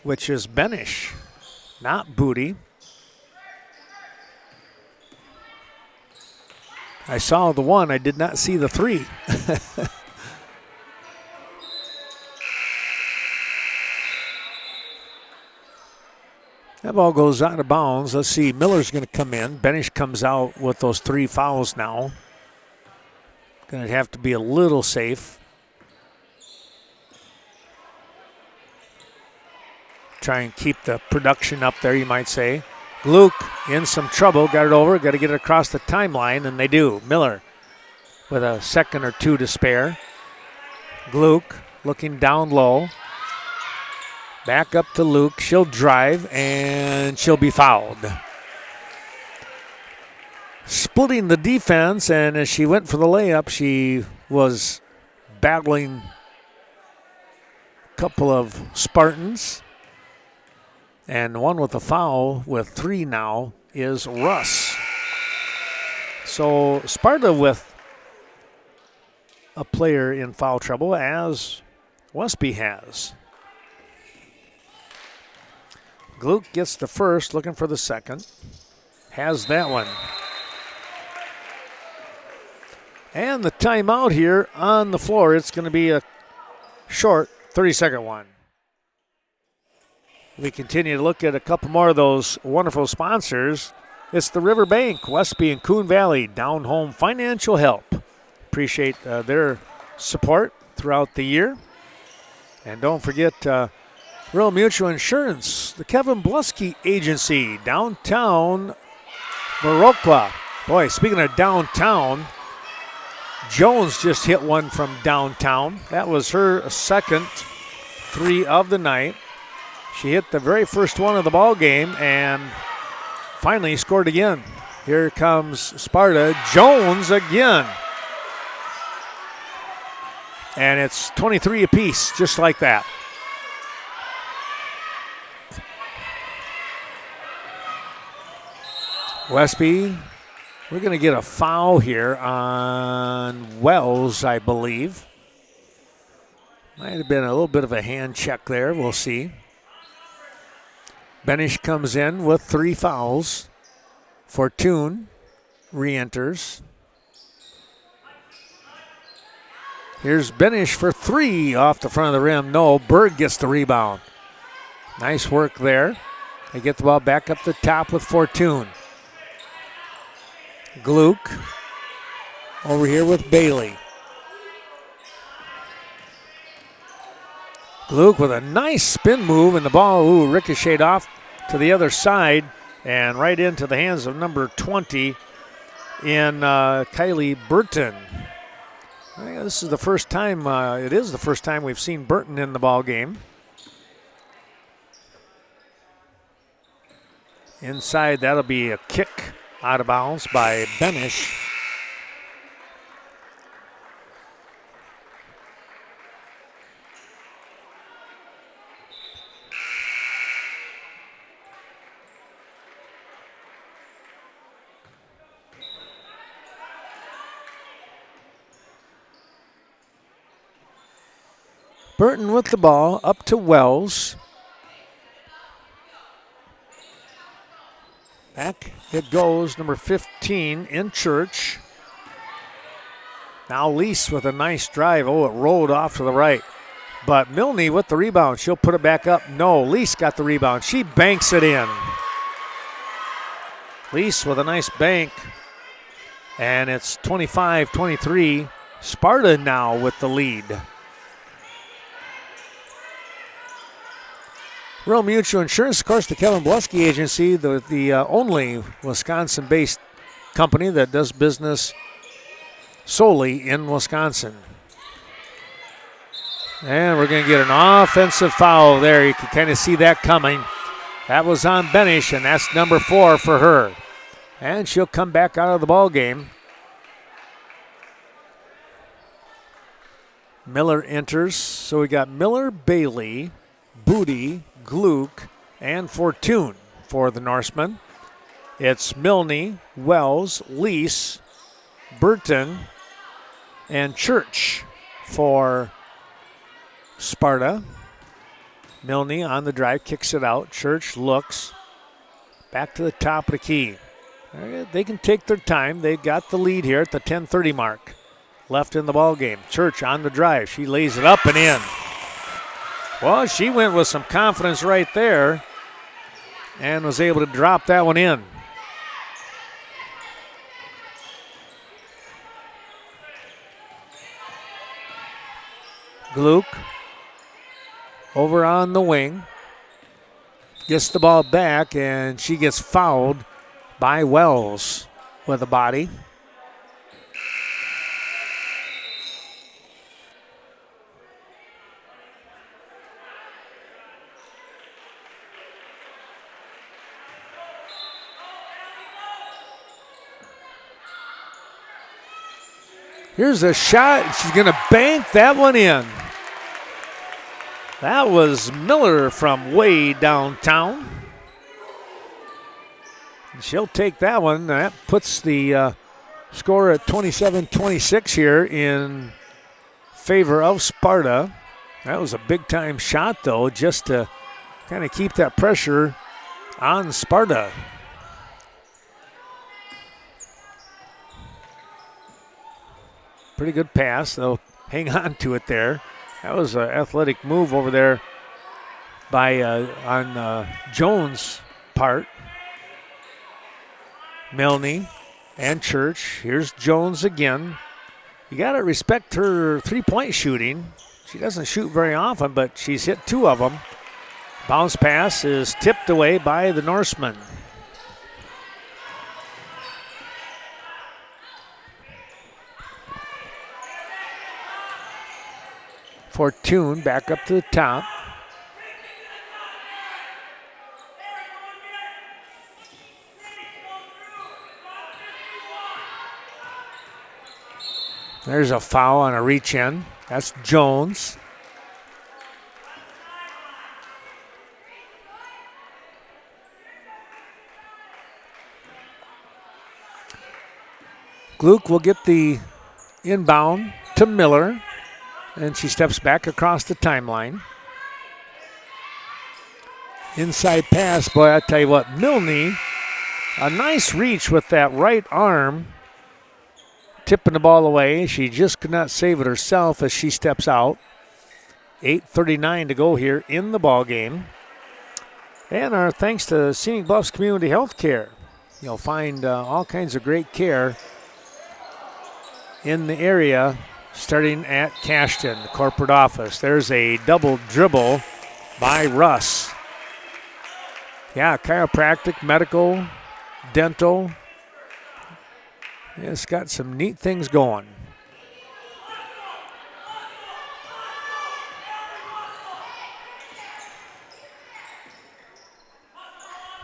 which is Benish, not Booty. I saw the 1. I did not see the 3. That ball goes out of bounds. Let's see. Miller's going to come in. Benish comes out with those 3 fouls now. Going to have to be a little safe. Try and keep the production up there, you might say. Gluck in some trouble. Got it over. Got to get it across the timeline, and they do. Miller with a second or 2 to spare. Gluck looking down low. Back up to Luke. She'll drive, and she'll be fouled. Splitting the defense, and as she went for the layup, she was battling a couple of Spartans. And one with a foul with 3 now is Russ. So Sparta with a player in foul trouble, as Westby has. Gluck gets the first, looking for the second. Has that one. And the timeout here on the floor. It's going to be a short 30-second one. We continue to look at a couple more of those wonderful sponsors. It's the Riverbank, Westby and Coon Valley, Down Home Financial Help. Appreciate their support throughout the year. And don't forget Rural Mutual Insurance, the Kevin Blusky Agency, downtown Viroqua. Boy, speaking of downtown, Jones just hit one from downtown. That was her second 3 of the night. She hit the very first one of the ball game and finally scored again. Here comes Sparta. Jones again. And it's 23 apiece, just like that. Westby, we're going to get a foul here on Wells, I believe. Might have been a little bit of a hand check there. We'll see. Benish comes in with 3 fouls. Fortune re-enters. Here's Benish for 3 off the front of the rim. No, Berg gets the rebound. Nice work there. They get the ball back up the top with Fortune. Gluck over here with Bailey. Luke with a nice spin move, and the ball ricocheted off to the other side and right into the hands of number 20 in Kylie Burton. This is the first time, it is the first time we've seen Burton in the ball game. Inside, that'll be a kick out of bounds by Benish. Burton with the ball, up to Wells. Back it goes, number 15 in Church. Now Lease with a nice drive. Oh, it rolled off to the right. But Milne with the rebound. She'll put it back up. No, Lease got the rebound. She banks it in. Lease with a nice bank. And it's 25-23. Sparta now with the lead. Rural Mutual Insurance, of course, the Kevin Blusky Agency, the only Wisconsin-based company that does business solely in Wisconsin. And we're going to get an offensive foul there. You can kind of see that coming. That was on Benish, and that's number 4 for her. And she'll come back out of the ball game. Miller enters. So we got Miller, Bailey, Booty, Gluck, and Fortune for the Norsemen. It's Milne, Wells, Lease, Burton, and Church for Sparta. Milne on the drive, kicks it out. Church looks back to the top of the key. They can take their time. They got the lead here at the 10:30 mark. Left in the ball game. Church on the drive. She lays it up and in. Well, she went with some confidence right there and was able to drop that one in. Gluck over on the wing. Gets the ball back, and she gets fouled by Wells with a body. Here's a shot. She's going to bank that one in. That was Miller from way downtown. She'll take that one. That puts the score at 27-26 here in favor of Sparta. That was a big-time shot, though, just to kind of keep that pressure on Sparta. Pretty good pass. They'll hang on to it there. That was an athletic move over there by on Jones' part. Milne and Church. Here's Jones again. You got to respect her three-point shooting. She doesn't shoot very often, but she's hit 2 of them. Bounce pass is tipped away by the Norseman. Fortune back up to the top. There's a foul on a reach in. That's Jones. Gluck will get the inbound to Miller. And she steps back across the timeline. Inside pass, boy, I tell you what, Milne, a nice reach with that right arm, tipping the ball away. She just could not save it herself as she steps out. 8:39 to go here in the ball game. And our thanks to Scenic Bluffs Community Health Care. You'll find all kinds of great care in the area starting at Cashton, the corporate office. There's a double dribble by Russ. Yeah, chiropractic, medical, dental. It's got some neat things going.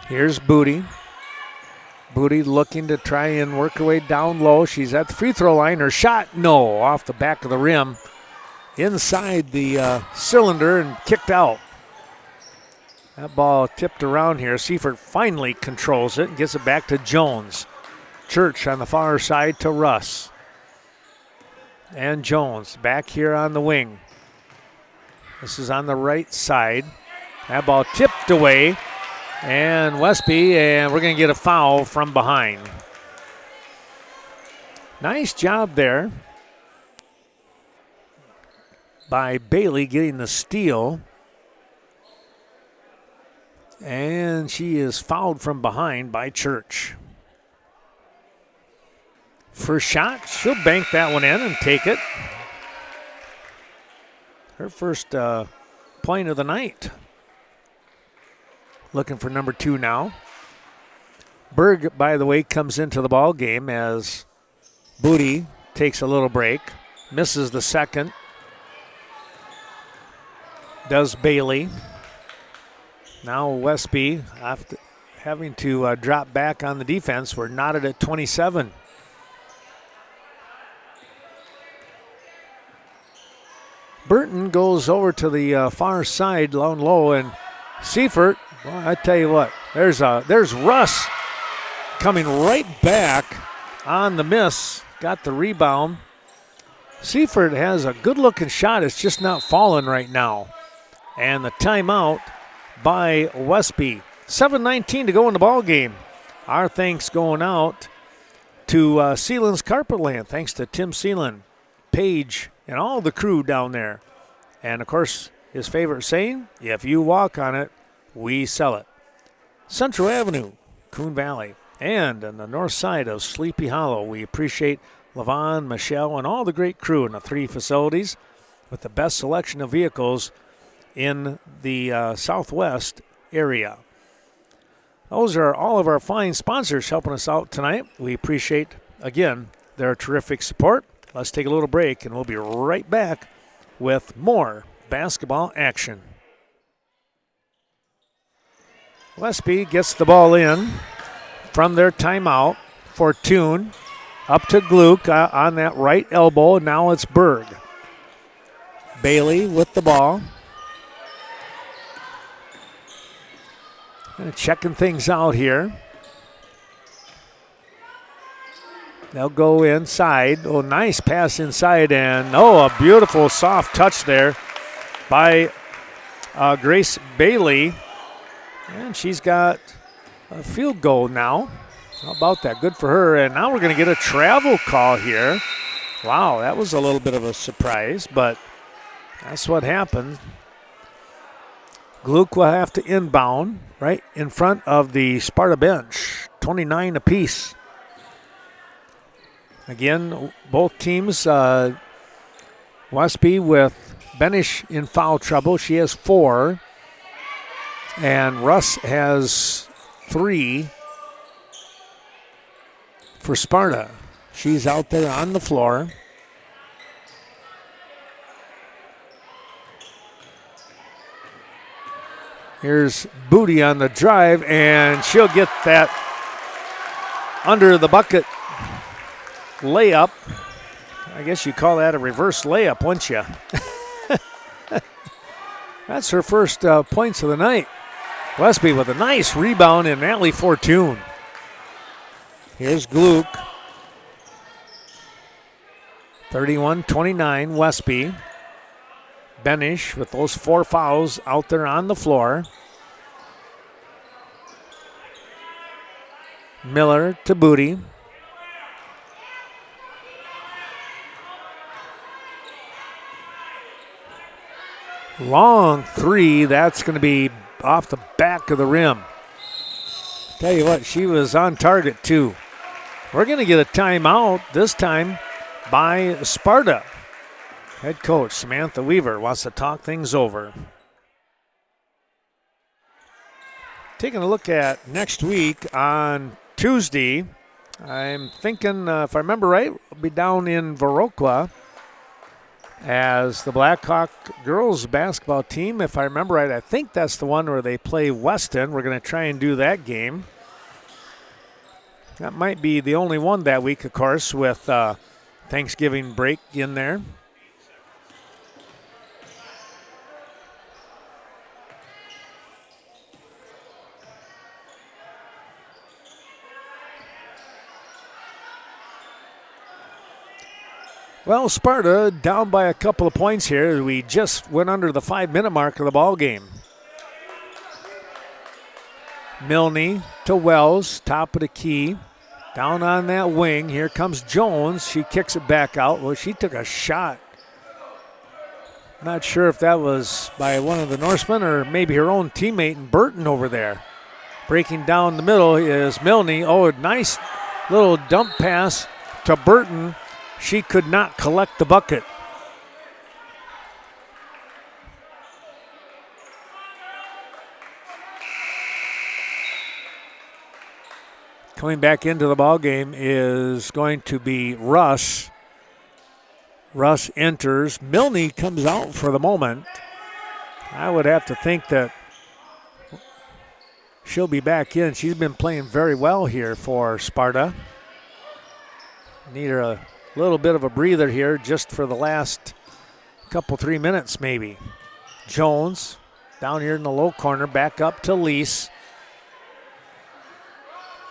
Here's Booty. Booty looking to try and work her way down low. She's at the free throw line. Her shot, no, off the back of the rim. Inside the cylinder and kicked out. That ball tipped around here. Seifert finally controls it and gets it back to Jones. Church on the far side to Russ. And Jones back here on the wing. This is on the right side. That ball tipped away. And Westby, and we're going to get a foul from behind. Nice job there by Bailey getting the steal. And she is fouled from behind by Church. First shot, she'll bank that one in and take it. Her first point of the night. Looking for number 2 now. Berg, by the way, comes into the ball game as Booty takes a little break. Misses the second. Does Bailey. Now Westby, after having to drop back on the defense, we're knotted at 27. Burton goes over to the far side, down low, and Seifert. Well, I tell you what, there's Russ coming right back on the miss. Got the rebound. Seifert has a good-looking shot. It's just not falling right now. And the timeout by Westby. 7:19 to go in the ball game. Our thanks going out to Sealand's Carpetland. Thanks to Tim Sealand, Paige, and all the crew down there. And, of course, his favorite saying, if you walk on it, we sell it. Central Avenue, Coon Valley, and on the north side of Sleepy Hollow, we appreciate Levon, Michelle, and all the great crew in the 3 facilities with the best selection of vehicles in the southwest area. Those are all of our fine sponsors helping us out tonight. We appreciate, again, their terrific support. Let's take a little break, and we'll be right back with more basketball action. Westby gets the ball in from their timeout. Fortune up to Gluck on that right elbow. Now it's Berg. Bailey with the ball. Checking things out here. They'll go inside. Oh, nice pass inside. And, a beautiful soft touch there by Grace Bailey. And she's got a field goal now. How about that? Good for her. And now we're going to get a travel call here. Wow, that was a little bit of a surprise, but that's what happened. Gluck will have to inbound right in front of the Sparta bench. 29 apiece. Again, both teams, Westby with Benish in foul trouble. She has 4. And Russ has 3 for Sparta. She's out there on the floor. Here's Booty on the drive, and she'll get that under the bucket layup. I guess you call that a reverse layup, wouldn't you? That's her first points of the night. Westby with a nice rebound and Natalie Fortune. Here's Gluck. 31-29 Westby. Benish with those 4 fouls out there on the floor. Miller to Booty. Long 3, that's going to be off the back of the rim. Tell you what, she was on target too. We're going to get a timeout, this time by Sparta. Head coach Samantha Weaver wants to talk things over. Taking a look at next week on Tuesday, I'm thinking, if I remember right, we'll be down in Viroqua as the Blackhawk girls basketball team. If I remember right, I think that's the one where they play Weston. We're going to try and do that game. That might be the only one that week, of course, with Thanksgiving break in there. Well, Sparta down by a couple of points here. We just went under the 5-minute mark of the ball game. Milne to Wells, top of the key. Down on that wing. Here comes Jones. She kicks it back out. Well, she took a shot. Not sure if that was by one of the Norsemen or maybe her own teammate Burton over there. Breaking down the middle is Milne. Oh, a nice little dump pass to Burton. She could not collect the bucket. Coming back into the ball game is going to be Russ. Russ enters. Milne comes out for the moment. I would have to think that she'll be back in. She's been playing very well here for Sparta. Need her a little bit of a breather here just for the last couple, 3 minutes maybe. Jones down here in the low corner, back up to Lease.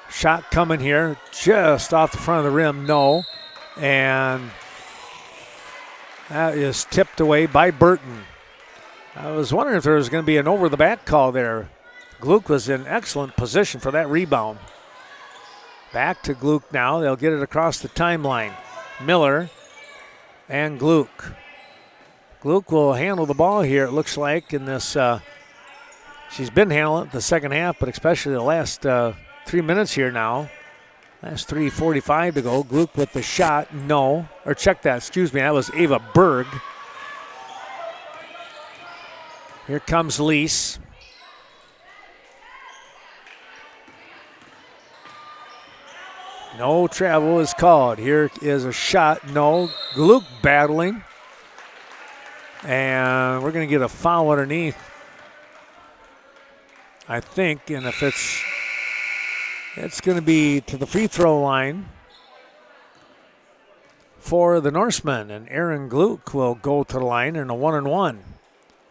Shot coming here just off the front of the rim, no. And that is tipped away by Burton. I was wondering if there was going to be an over-the-back call there. Gluck was in excellent position for that rebound. Back to Gluck now. They'll get it across the timeline. Miller and Gluck. Gluck will handle the ball here, it looks like, in this. She's been handling it the second half, but especially the last 3 minutes here now. Last 3:45 to go. Gluck with the shot, no. Or check that, excuse me, that was Ava Berg. Here comes Lease. No travel is called. Here is a shot. No. Gluck battling. And we're going to get a foul underneath, I think. And if it's going to be to the free throw line for the Norsemen. And Aaron Gluck will go to the line in a 1-and-1.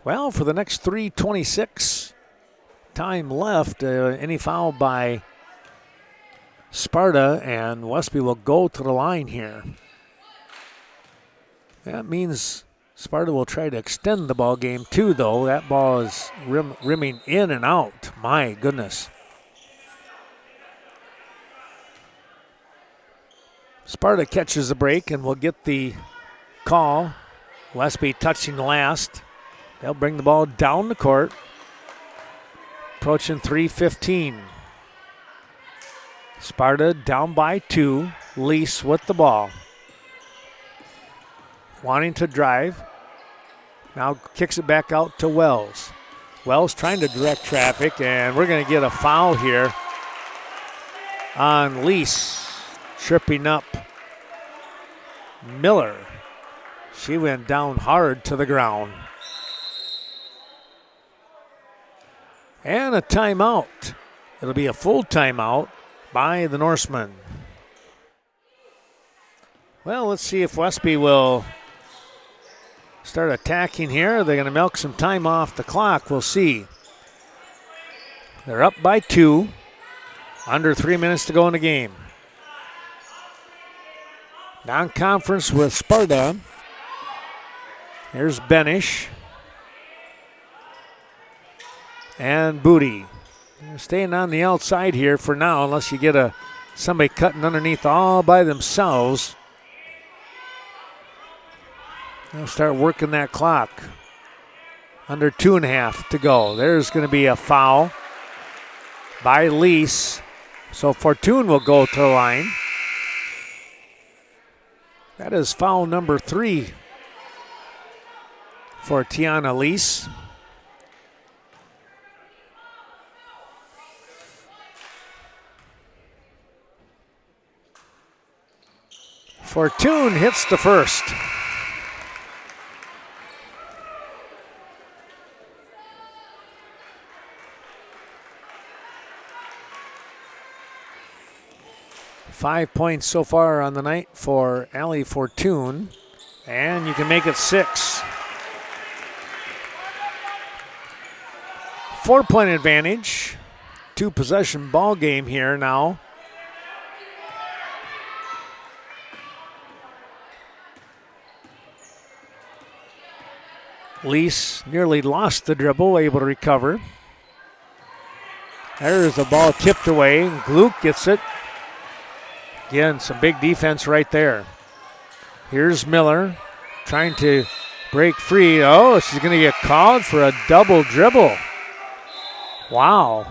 Well, for the next 3:26 time left, any foul by Sparta, and Westby will go to the line here. That means Sparta will try to extend the ball game too, though. That ball is rimming in and out. My goodness. Sparta catches the break and will get the call. Westby touching last. They'll bring the ball down the court. Approaching 3:15. Sparta down by 2. Lease with the ball. Wanting to drive. Now kicks it back out to Wells. Wells trying to direct traffic, and we're going to get a foul here on Lease. Tripping up Miller. She went down hard to the ground. And a timeout. It'll be a full timeout by the Norsemen. Well, let's see if Westby will start attacking here. They're going to milk some time off the clock. We'll see. They're up by 2. Under 3 minutes to go in the game. Non-conference with Sparta. Here's Benish. And Booty. Staying on the outside here for now, unless you get somebody cutting underneath all by themselves. They'll start working that clock. Under 2.5 to go. There's going to be a foul by Lease. So Fortune will go to the line. That is foul number 3 for Tiana Lease. Fortune hits the first. Five points so far on the night for Allie Fortune, and you can make it 6. 4-point advantage. 2-possession ball game here now. Lease nearly lost the dribble, able to recover. There's the ball tipped away. Gluck gets it. Again, some big defense right there. Here's Miller trying to break free. Oh, she's going to get called for a double dribble. Wow.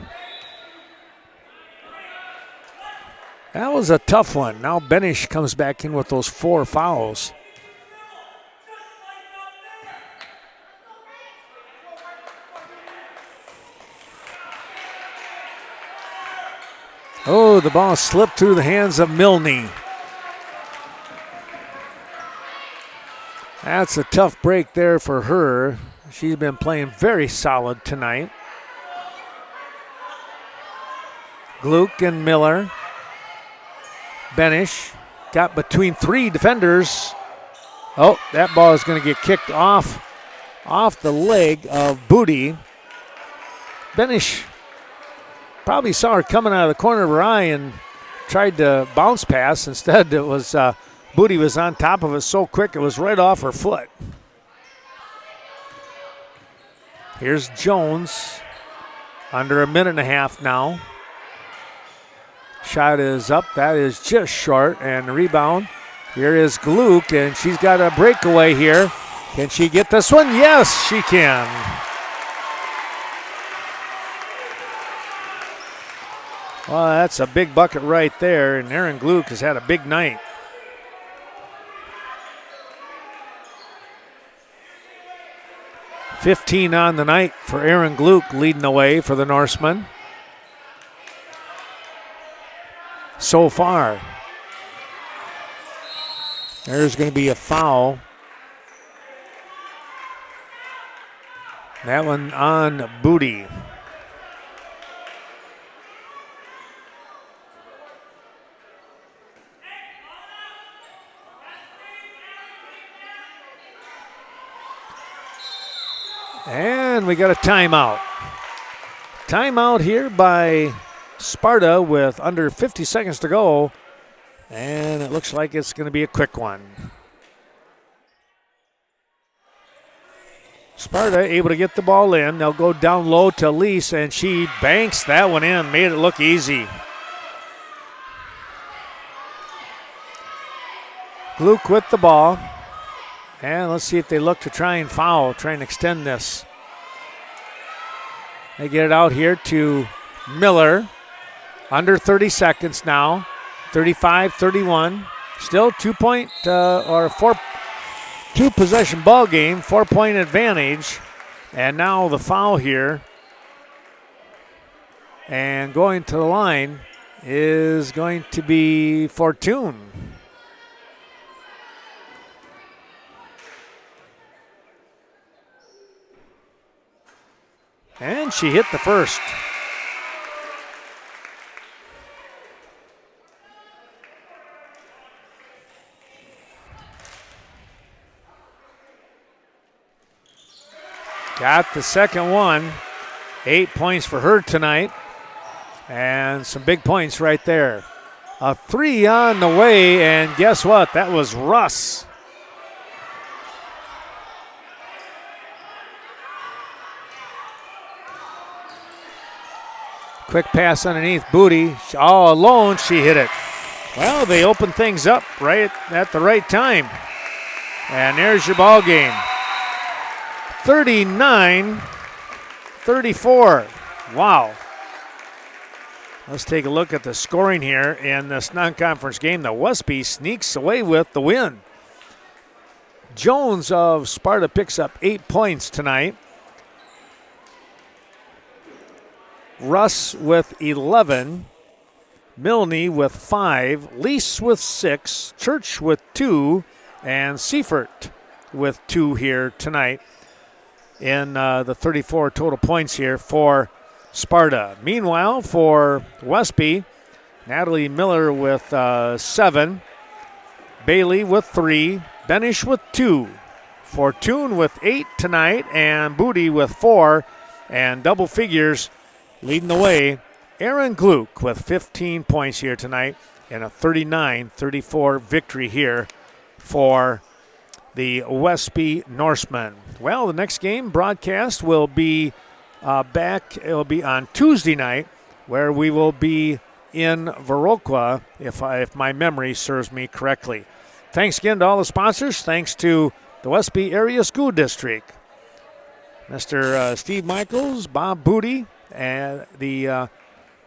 That was a tough one. Now Benish comes back in with those 4 fouls. Oh, the ball slipped through the hands of Milne. That's a tough break there for her. She's been playing very solid tonight. Gluck and Miller. Benish got between 3 defenders. Oh, that ball is going to get kicked off the leg of Booty. Benish probably saw her coming out of the corner of her eye and tried to bounce pass. Instead, it was Booty was on top of it so quick it was right off her foot. Here's Jones. Under a minute and a half now. Shot is up. That is just short. And the rebound. Here is Gluck, and she's got a breakaway here. Can she get this one? Yes, she can. Well, that's a big bucket right there, and Aaron Gluck has had a big night. $15 on the night for Aaron Gluck, leading the way for the Norsemen so far. There's going to be a foul. That one on Booty. And we got a timeout. Timeout here by Sparta with under 50 seconds to go. And it looks like it's going to be a quick one. Sparta able to get the ball in. They'll go down low to Lease, and she banks that one in. Made it look easy. Gluck with the ball. And let's see if they look to try and foul, try and extend this. They get it out here to Miller. Under 30 seconds now. 35-31. Still 2-possession ball game, 4-point advantage. And now the foul here. And going to the line is going to be Fortune. And she hit the first. Got the second one. 8 points for her tonight. And some big points right there. A 3 on the way, and guess what? That was Russ. Quick pass underneath Booty. All alone, she hit it. Well, they opened things up right at the right time. And there's your ball game. 39-34. Wow. Let's take a look at the scoring here in this non-conference game. The Westby sneaks away with the win. Jones of Sparta picks up 8 points tonight. Russ with 11. Milne with 5. Lease with 6. Church with 2. And Seifert with 2 here tonight in the 34 total points here for Sparta. Meanwhile, for Westby, Natalie Miller with 7. Bailey with 3. Benish with 2. Fortune with 8 tonight, and Booty with 4. And double figures leading the way, Aaron Gluck with 15 points here tonight and a 39-34 victory here for the Westby Norsemen. Well, the next game broadcast will be back. It will be on Tuesday night, where we will be in Viroqua, if my memory serves me correctly. Thanks again to all the sponsors. Thanks to the Westby Area School District, Mr. Steve Michaels, Bob Booty, and the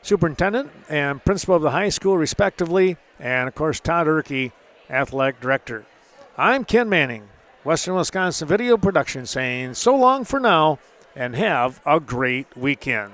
superintendent and principal of the high school, respectively, and, of course, Todd Erke, athletic director. I'm Ken Manning, Western Wisconsin Video Production, saying so long for now and have a great weekend.